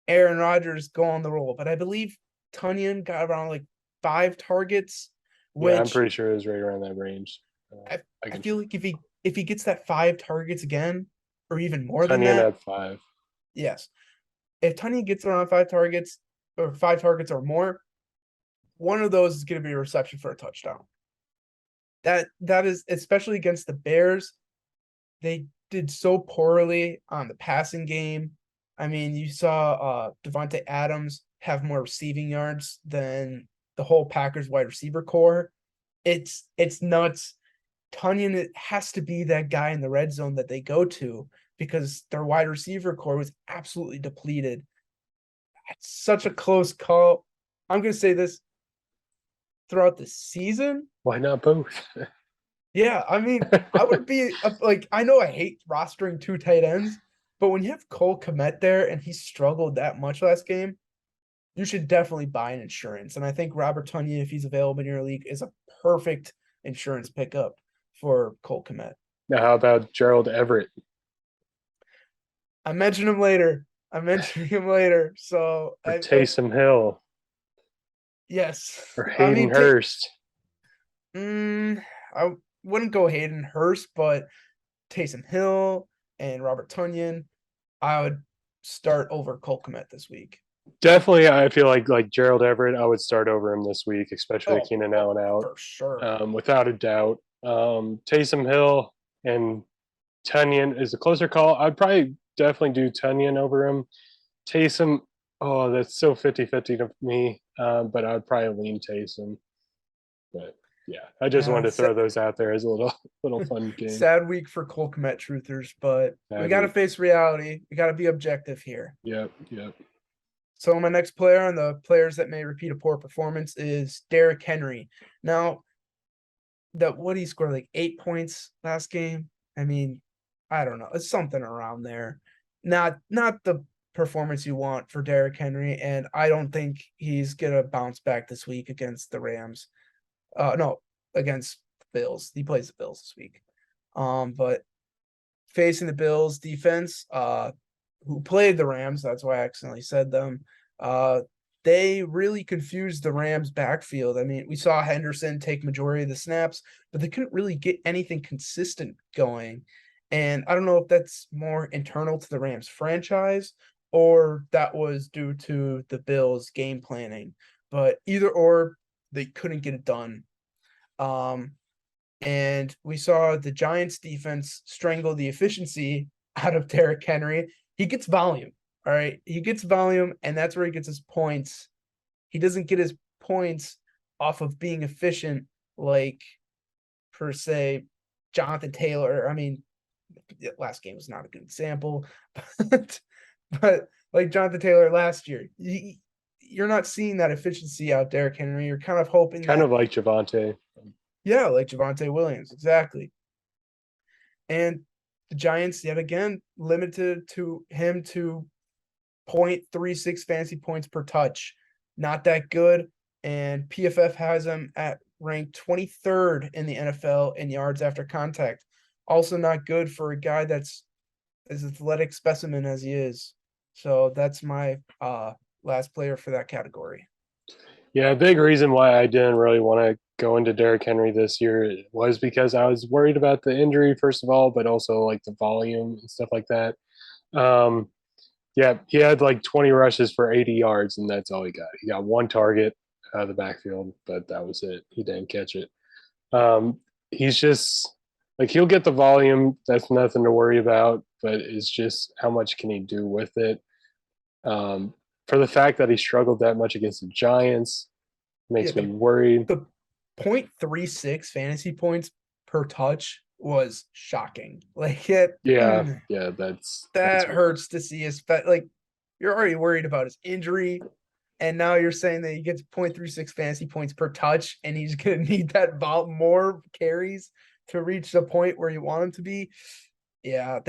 Aaron Rodgers go on the roll, but I believe Tonyan got around like 5 targets. Yeah, I'm pretty sure it was right around that range. I feel like if he gets that 5 targets again, or even more than that, Tonyan had 5. Yes, if Tonyan gets around 5 targets or 5 targets or more, one of those is going to be a reception for a touchdown. That is, especially against the Bears, they did so poorly on the passing game. I mean, you saw Devontae Adams have more receiving yards than the whole Packers wide receiver core. It's nuts. Tonyan has to be that guy in the red zone that they go to because their wide receiver core was absolutely depleted. It's such a close call. I'm going to say this throughout the season. Why not both? Yeah, I mean, I would be like, I know I hate rostering 2 tight ends, but when you have Cole Kmet there and he struggled that much last game, you should definitely buy an insurance. And I think Robert Tonyan, if he's available in your league, is a perfect insurance pickup for Cole Kmet. Now, how about Gerald Everett? I mentioned him later. So Or Taysom Hill? Yes. Or Hayden Hurst? I wouldn't go Hayden Hurst, but Taysom Hill and Robert Tonyan, I would start over Cole Kmet this week. Definitely, I feel like Gerald Everett, I would start over him this week, especially Keenan Allen out. For sure. Without a doubt. Taysom Hill and Tonyan is a closer call. I'd probably definitely do Tonyan over him. Taysom, oh, that's so 50-50 to me, but I'd probably lean Taysom. But yeah, I just wanted to throw those out there as a little fun game. Sad week for Cole Kmet truthers, but we got to face reality. We got to be objective here. Yep. So my next player on the players that may repeat a poor performance is Derrick Henry. Now, what he scored like 8 points last game. I mean, I don't know. It's something around there. Not the performance you want for Derrick Henry, and I don't think he's gonna bounce back this week against the Rams. No, against the Bills. He plays the Bills this week. But facing the Bills defense, who played the Rams, that's why I accidentally said them. They really confused the Rams backfield. I mean, we saw Henderson take majority of the snaps, but they couldn't really get anything consistent going. And I don't know if that's more internal to the Rams franchise or that was due to the Bills game planning, but either or, they couldn't get it done. And we saw the Giants defense strangle the efficiency out of Derrick Henry. He gets volume. All right. He gets volume, and that's where he gets his points. He doesn't get his points off of being efficient, like, per se, Jonathan Taylor. I mean, last game was not a good example, but like Jonathan Taylor last year, you're not seeing that efficiency out Derrick Henry. You're kind of hoping kind of like Javonte. Yeah, like Javonte Williams, exactly. And the Giants, yet again, limited to him to 0.36 fantasy points per touch. Not that good. And PFF has him at ranked 23rd in the NFL in yards after contact. Also not good for a guy that's as athletic specimen as he is. So that's my last player for that category. Yeah, a big reason why I didn't really want to go into Derrick Henry this year was because I was worried about the injury, first of all, but also like the volume and stuff like that. Yeah, he had like 20 rushes for 80 yards, and that's all he got. He got 1 target out of the backfield, but that was it. He didn't catch it. He's just like, he'll get the volume. That's nothing to worry about, but it's just how much can he do with it? For the fact that he struggled that much against the Giants makes me worried. The 0.36 fantasy points per touch was shocking. Like that hurts to see his like you're already worried about his injury, and now you're saying that he gets 0.36 fantasy points per touch, and he's gonna need that more carries to reach the point where you want him to be. Yeah,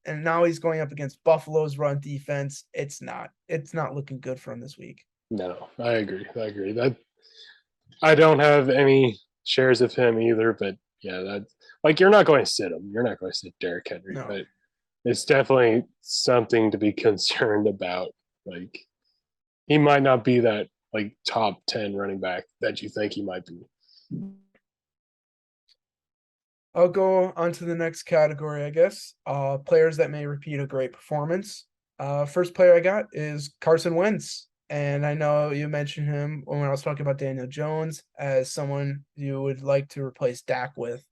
and now he's going up against Buffalo's run defense. It's not looking good for him this week. No, I agree. That I don't have any shares of him either, but yeah, that like you're not going to sit him. You're not going to sit Derrick Henry, no. But it's definitely something to be concerned about. Like he might not be that like top 10 running back that you think he might be. I'll go on to the next category, I guess. Players that may repeat a great performance. First player I got is Carson Wentz. and I know you mentioned him when I was talking about Daniel Jones as someone you would like to replace Dak with.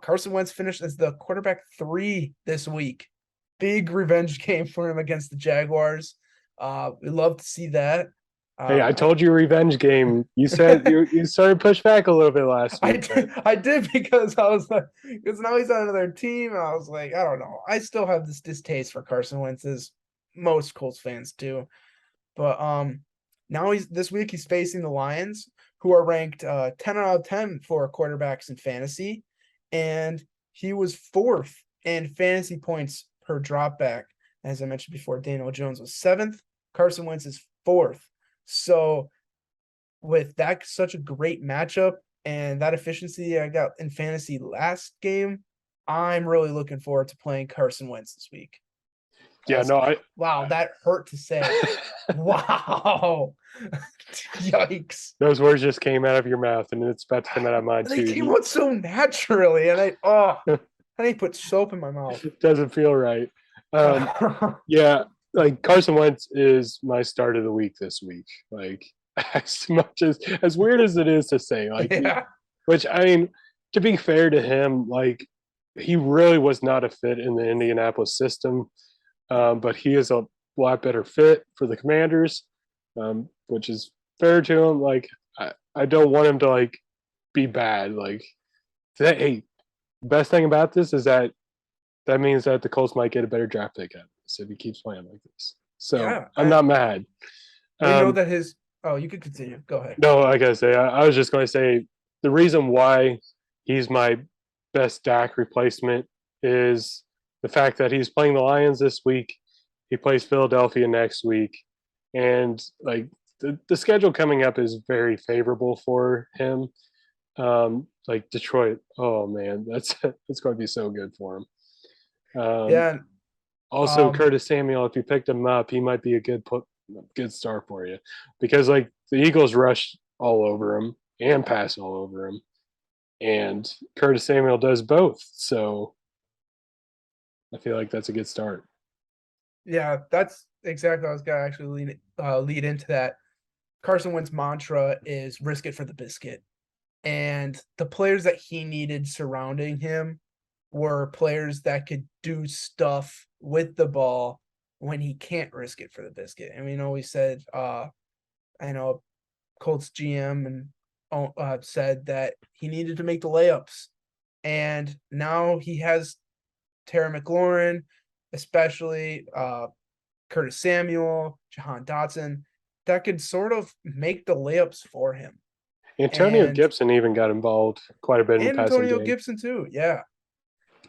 Carson Wentz finished as the quarterback 3 this week. Big revenge game for him against the Jaguars. We love to see that. Hey, I told you revenge game. You said you started to push back a little bit last week. I did because I was like, because now he's on another team, and I was like, I don't know. I still have this distaste for Carson Wentz, as most Colts fans do. But now this week he's facing the Lions, who are ranked 10 out of 10 for quarterbacks in fantasy, and he was 4th in fantasy points per dropback. As I mentioned before, Daniel Jones was 7th. Carson Wentz is 4th. So with that, such a great matchup and that efficiency I got in fantasy last game, I'm really looking forward to playing Carson Wentz this week. Yeah, wow, that hurt to say. Wow. Yikes. Those words just came out of your mouth, and it's about to come out of mine too. They came out so naturally, and I put soap in my mouth. It doesn't feel right. Yeah, like Carson Wentz is my start of the week this week. Like as much as weird as it is to say, like which I mean, to be fair to him, like he really was not a fit in the Indianapolis system. But he is a lot better fit for the Commanders, which is fair to him. Like I don't want him to like be bad. Like hey, best thing about this is that means that the Colts might get a better draft pick out of this if he keeps playing like this. So yeah, I'm not mad. I know that his. Oh, you could continue. Go ahead. No, like I say, I was just going to say the reason why he's my best Dak replacement is the fact that he's playing the Lions this week. He plays Philadelphia next week. And like the schedule coming up is very favorable for him. Like Detroit, oh man, it's going to be so good for him. Yeah. Also, Curtis Samuel, if you picked him up, he might be a good start for you, because like the Eagles rush all over him and pass all over him, and Curtis Samuel does both. So I feel like that's a good start. Yeah, that's exactly what I was going to actually lead into that. Carson Wentz's mantra is risk it for the biscuit. And the players that he needed surrounding him were players that could do stuff with the ball when he can't risk it for the biscuit. And we know we said, I know Colts GM and said that he needed to make the layups. And now he has Terry McLaurin, especially Curtis Samuel, Jahan Dotson, that could sort of make the layups for him. Antonio Gibson even got involved quite a bit in the passing game. Antonio Gibson too, yeah.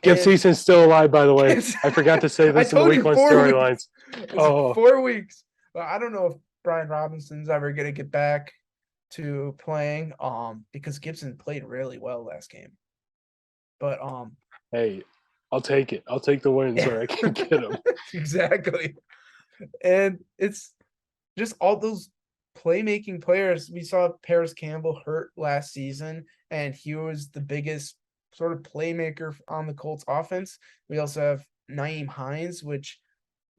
Gibbs season's still alive, by the way. I forgot to say this in the week one storylines. Oh, 4 weeks. Well, I don't know if Brian Robinson's ever going to get back to playing, because Gibson played really well last game. But hey, I'll take it. I'll take the wins where I can get them. Exactly. And it's just all those playmaking players. We saw Paris Campbell hurt last season, and he was the biggest sort of playmaker on the Colts offense. We also have Nyheim Hines, which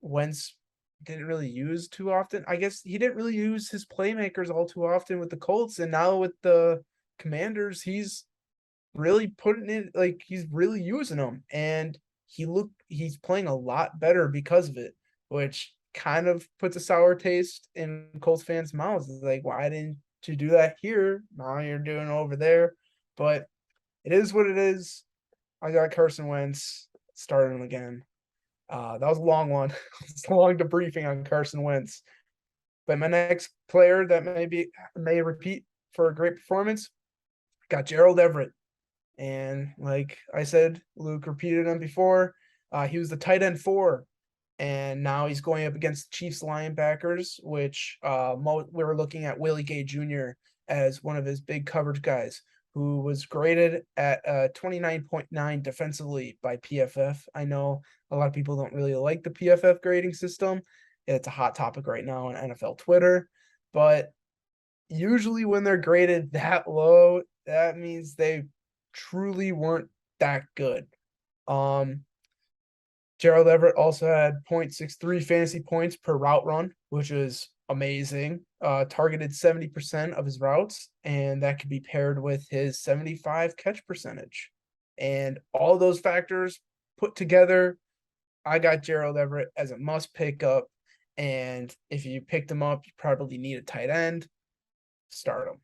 Wentz didn't really use too often. I guess he didn't really use his playmakers all too often with the Colts, and now with the Commanders, he's really putting in, like, he's really using them, and he's playing a lot better because of it, which kind of puts a sour taste in Colts fans' mouths. It's like, why didn't you do that here? Now you're doing it over there. But it is what it is. I got Carson Wentz starting again. That was a long one. It's a long debriefing on Carson Wentz. But my next player that may repeat for a great performance, got Gerald Everett. And like I said, Luke repeated him before. He was the tight end 4. And now he's going up against the Chiefs linebackers, which we were looking at Willie Gay Jr. as one of his big coverage guys, who was graded at 29.9 defensively by PFF. I know a lot of people don't really like the PFF grading system. It's a hot topic right now on NFL Twitter. But usually when they're graded that low, that means they truly weren't that good. Gerald Everett also had 0.63 fantasy points per route run, which is amazing. Targeted 70% of his routes, and that could be paired with his 75 catch percentage. And all those factors put together, I got Gerald Everett as a must pick up. And if you picked him up, you probably need a tight end. Start him.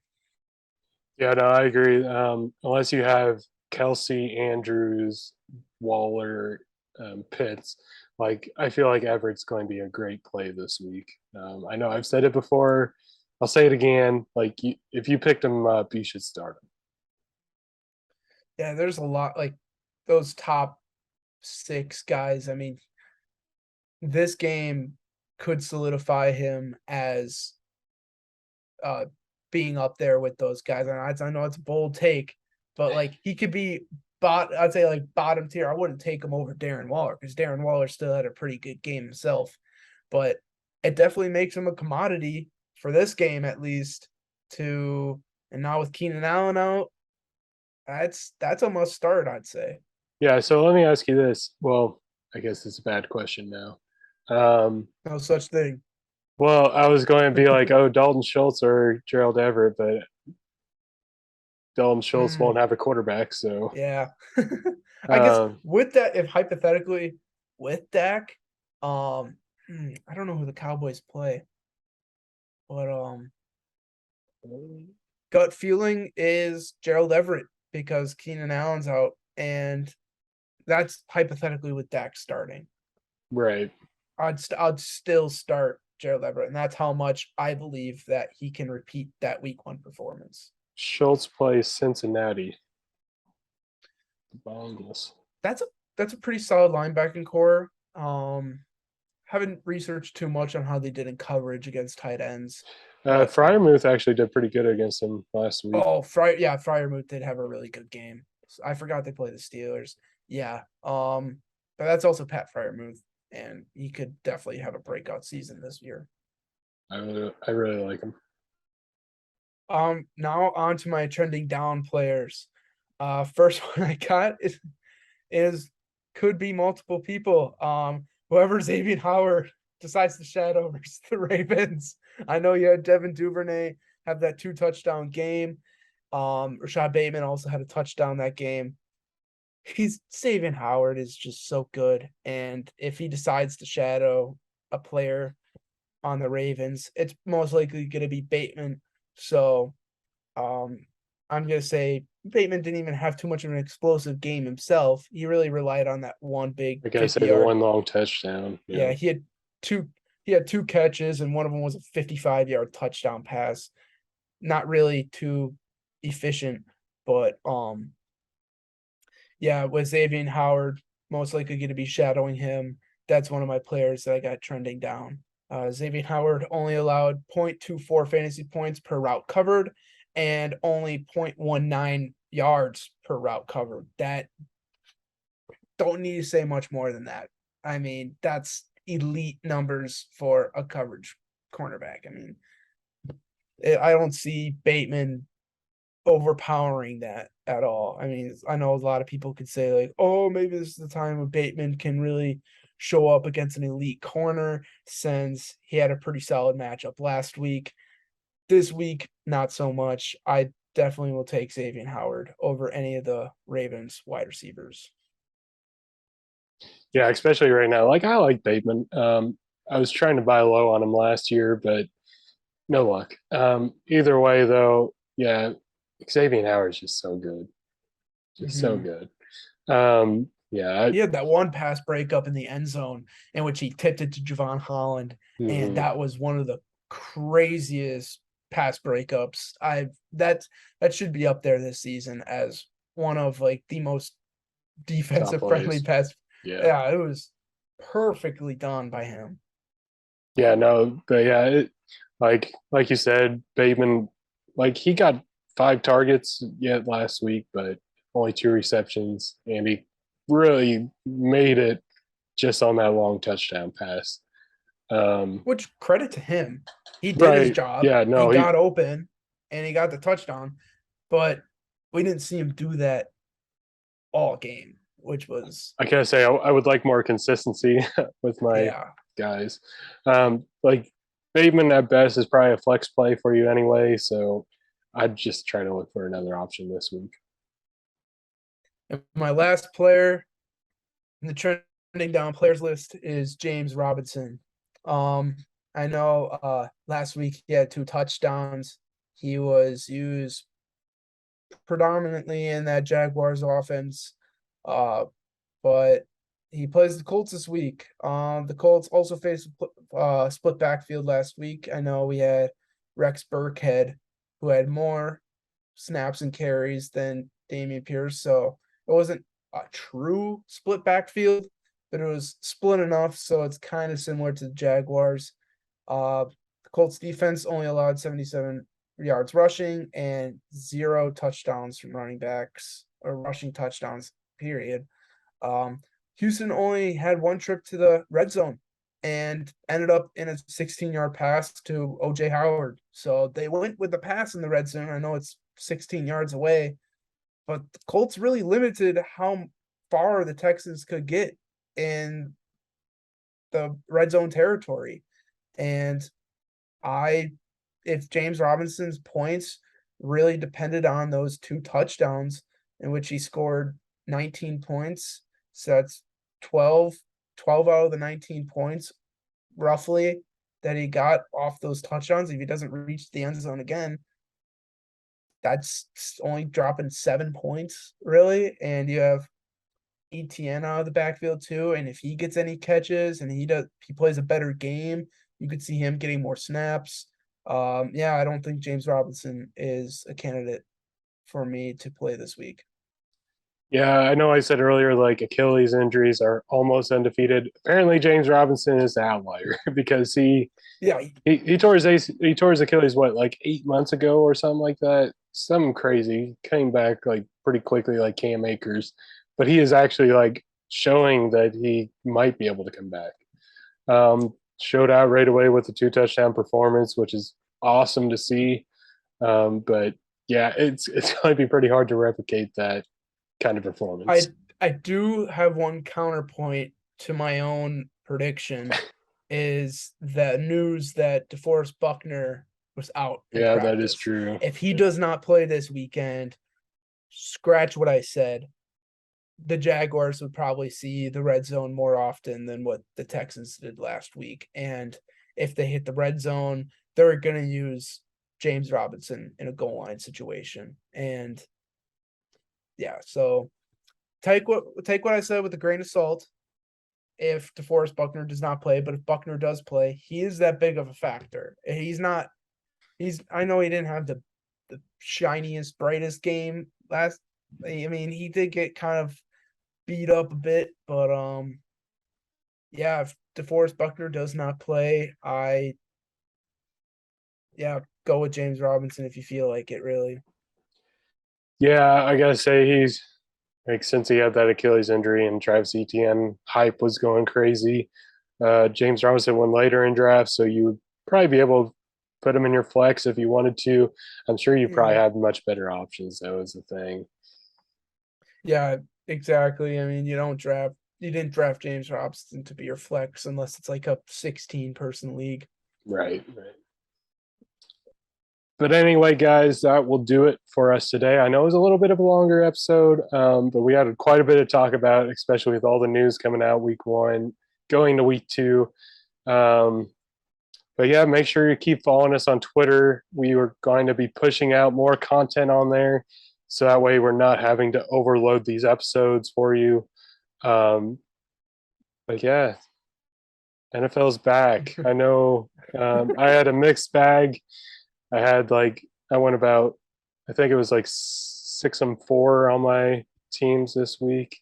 Yeah, no, I agree. Unless you have Kelsey, Andrews, Waller, Pitts, like I feel like Everett's going to be a great play this week. I know I've said it before. I'll say it again. Like if you picked him up, you should start him. Yeah, there's a lot like those top 6 guys. I mean, this game could solidify him as being up there with those guys. And I know it's a bold take, but like he could be I'd say like bottom tier. I wouldn't take him over Darren Waller because Darren Waller still had a pretty good game himself. But it definitely makes him a commodity for this game at least. And now with Keenan Allen out, that's a must start, I'd say. Yeah. So let me ask you this. Well, I guess it's a bad question now. No such thing. Well, I was going to be like, oh, Dalton Schultz or Gerald Everett, but Dalton Schultz won't have a quarterback. So yeah, I guess with that, if hypothetically with Dak, I don't know who the Cowboys play, but gut feeling is Gerald Everett because Keenan Allen's out, and that's hypothetically with Dak starting. right. I'd still start Gerald Everett, and that's how much I believe that he can repeat that Week 1 performance. Schultz plays Cincinnati. The Bengals. That's a pretty solid linebacking core. Haven't researched too much on how they did in coverage against tight ends. Fryermuth actually did pretty good against him last week. Oh, Fryermuth did have a really good game. I forgot they play the Steelers. Yeah. But that's also Pat Fryermuth, and he could definitely have a breakout season this year. I really like him. Now on to my trending down players. First one I got is could be multiple people. Whoever Xavier Howard decides to shadow versus the Ravens. I know you had Devin Duvernay have that 2-touchdown game. Rashad Bateman also had a touchdown that game. Xavier Howard is just so good. And if he decides to shadow a player on the Ravens, it's most likely going to be Bateman. So I'm going to say Bateman didn't even have too much of an explosive game himself. He really relied on that one big. I gotta say the one long touchdown. Yeah, he had two catches, and one of them was a 55-yard touchdown pass. Not really too efficient, but yeah, with Xavier Howard most likely going to be shadowing him. That's one of my players that I got trending down. Xavier Howard only allowed 0.24 fantasy points per route covered and only 0.19 yards per route covered. That don't need to say much more than that. I mean, that's elite numbers for a coverage cornerback. I mean, I don't see Bateman overpowering that at all. I mean, I know a lot of people could say like, oh, maybe this is the time when Bateman can really show up against an elite corner since he had a pretty solid matchup last week. This week, not so much. I definitely will take Xavier Howard over any of the Ravens wide receivers. Yeah, especially right now. Like I like Bateman. I was trying to buy low on him last year, but no luck. Either way, though, yeah, Xavier Howard's just so good, just so good. Yeah, he had that one pass breakup in the end zone in which he tipped it to Javon Holland, and that was one of the craziest pass breakups. That should be up there this season as one of like the most defensive friendly pass. Yeah, it was perfectly done by him. Yeah, no, but yeah, like you said, Bateman, like he got 5 targets yet last week, but only 2 receptions, and he really made it just on that long touchdown pass. Which credit to him. He did his job. Yeah, no, he got open and he got the touchdown, but we didn't see him do that all game, which was. I gotta say, I would like more consistency with my guys. Like Bateman at best is probably a flex play for you anyway, so I'd just try to look for another option this week. And my last player in the trending down players list is James Robinson. I know last week he had 2 touchdowns. He was used predominantly in that Jaguars offense. But he plays the Colts this week. The Colts also faced split backfield last week. I know we had Rex Burkhead, who had more snaps and carries than Dameon Pierce, so it wasn't a true split backfield, but it was split enough, so it's kind of similar to the Jaguars. The Colts defense only allowed 77 yards rushing and 0 touchdowns from running backs or rushing touchdowns, period. Houston only had 1 trip to the red zone and ended up in a 16-yard pass to OJ Howard. So they went with the pass in the red zone. I know it's 16 yards away, but the Colts really limited how far the Texans could get in the red zone territory. And if James Robinson's points really depended on those 2 touchdowns in which he scored 19 points, so that's 12 out of the 19 points roughly that he got off those touchdowns. If he doesn't reach the end zone again, that's only dropping 7 points, really. And you have ETN out of the backfield too. And if he gets any catches and he plays a better game, you could see him getting more snaps. I don't think James Robinson is a candidate for me to play this week. Yeah, I know I said earlier, like Achilles injuries are almost undefeated. Apparently, James Robinson is the outlier because he tore his Achilles like 8 months ago or something like that. Something crazy. He came back like pretty quickly, like Cam Akers, but he is actually like showing that he might be able to come back. Showed out right away with the 2 touchdown performance, which is awesome to see. But yeah, it's going to be pretty hard to replicate that kind of performance. I do have one counterpoint to my own prediction is the news that DeForest Buckner was out in Yeah, practice. that is true. If he does not play this weekend, scratch what I said. The Jaguars would probably see the red zone more often than what the Texans did last week. And if they hit the red zone, they're going to use James Robinson in a goal line situation. And yeah, so take what I said with a grain of salt if DeForest Buckner does not play, but if Buckner does play, he is that big of a factor. I know he didn't have the shiniest, brightest game last. I mean, he did get kind of beat up a bit, but if DeForest Buckner does not play, go with James Robinson if you feel like it, really. Yeah, I gotta say he's like since he had that Achilles injury and Travis Etienne hype was going crazy. James Robinson went later in drafts, so you would probably be able to put him in your flex if you wanted to. I'm sure you probably have much better options, though, is the thing. Yeah, exactly. I mean, you didn't draft James Robinson to be your flex unless it's like a 16-person league. Right. But anyway, guys, that will do it for us today. I know it was a little bit of a longer episode, but we had quite a bit to talk about, especially with all the news coming out week 1, going to week 2. But yeah, make sure you keep following us on Twitter. We are going to be pushing out more content on there, so that way we're not having to overload these episodes for you. But yeah, NFL's back. I know I had a mixed bag. I went about, I think it was like 6-4 on my teams this week.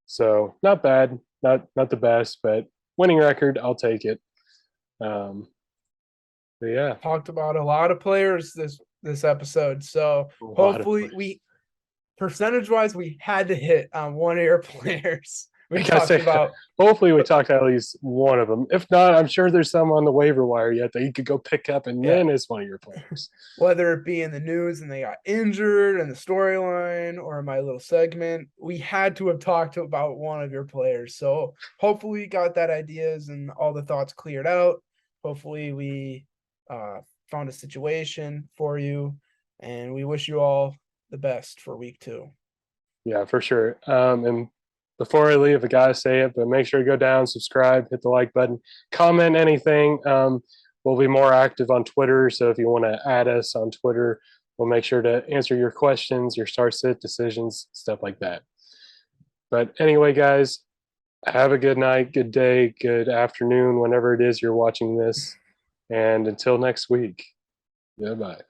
So not bad, not the best, but winning record, I'll take it. But yeah, talked about a lot of players this episode, so hopefully percentage-wise we had to hit on one of your players. Hopefully we talked at least one of them. If not, I'm sure there's some on the waiver wire yet that you could go pick up, and then it's one of your players. Whether it be in the news and they got injured in the storyline or my little segment, we had to have talked about one of your players. So hopefully we got that ideas and all the thoughts cleared out. Hopefully we found a situation for you, and we wish you all the best for week 2. Yeah, for sure. And before I leave, I gotta say it, but make sure to go down, subscribe, hit the like button, comment anything. We'll be more active on Twitter, so if you want to add us on Twitter, we'll make sure to answer your questions, your start-sit decisions, stuff like that. But anyway, guys, have a good night, good day, good afternoon, whenever it is you're watching this. And until next week, goodbye.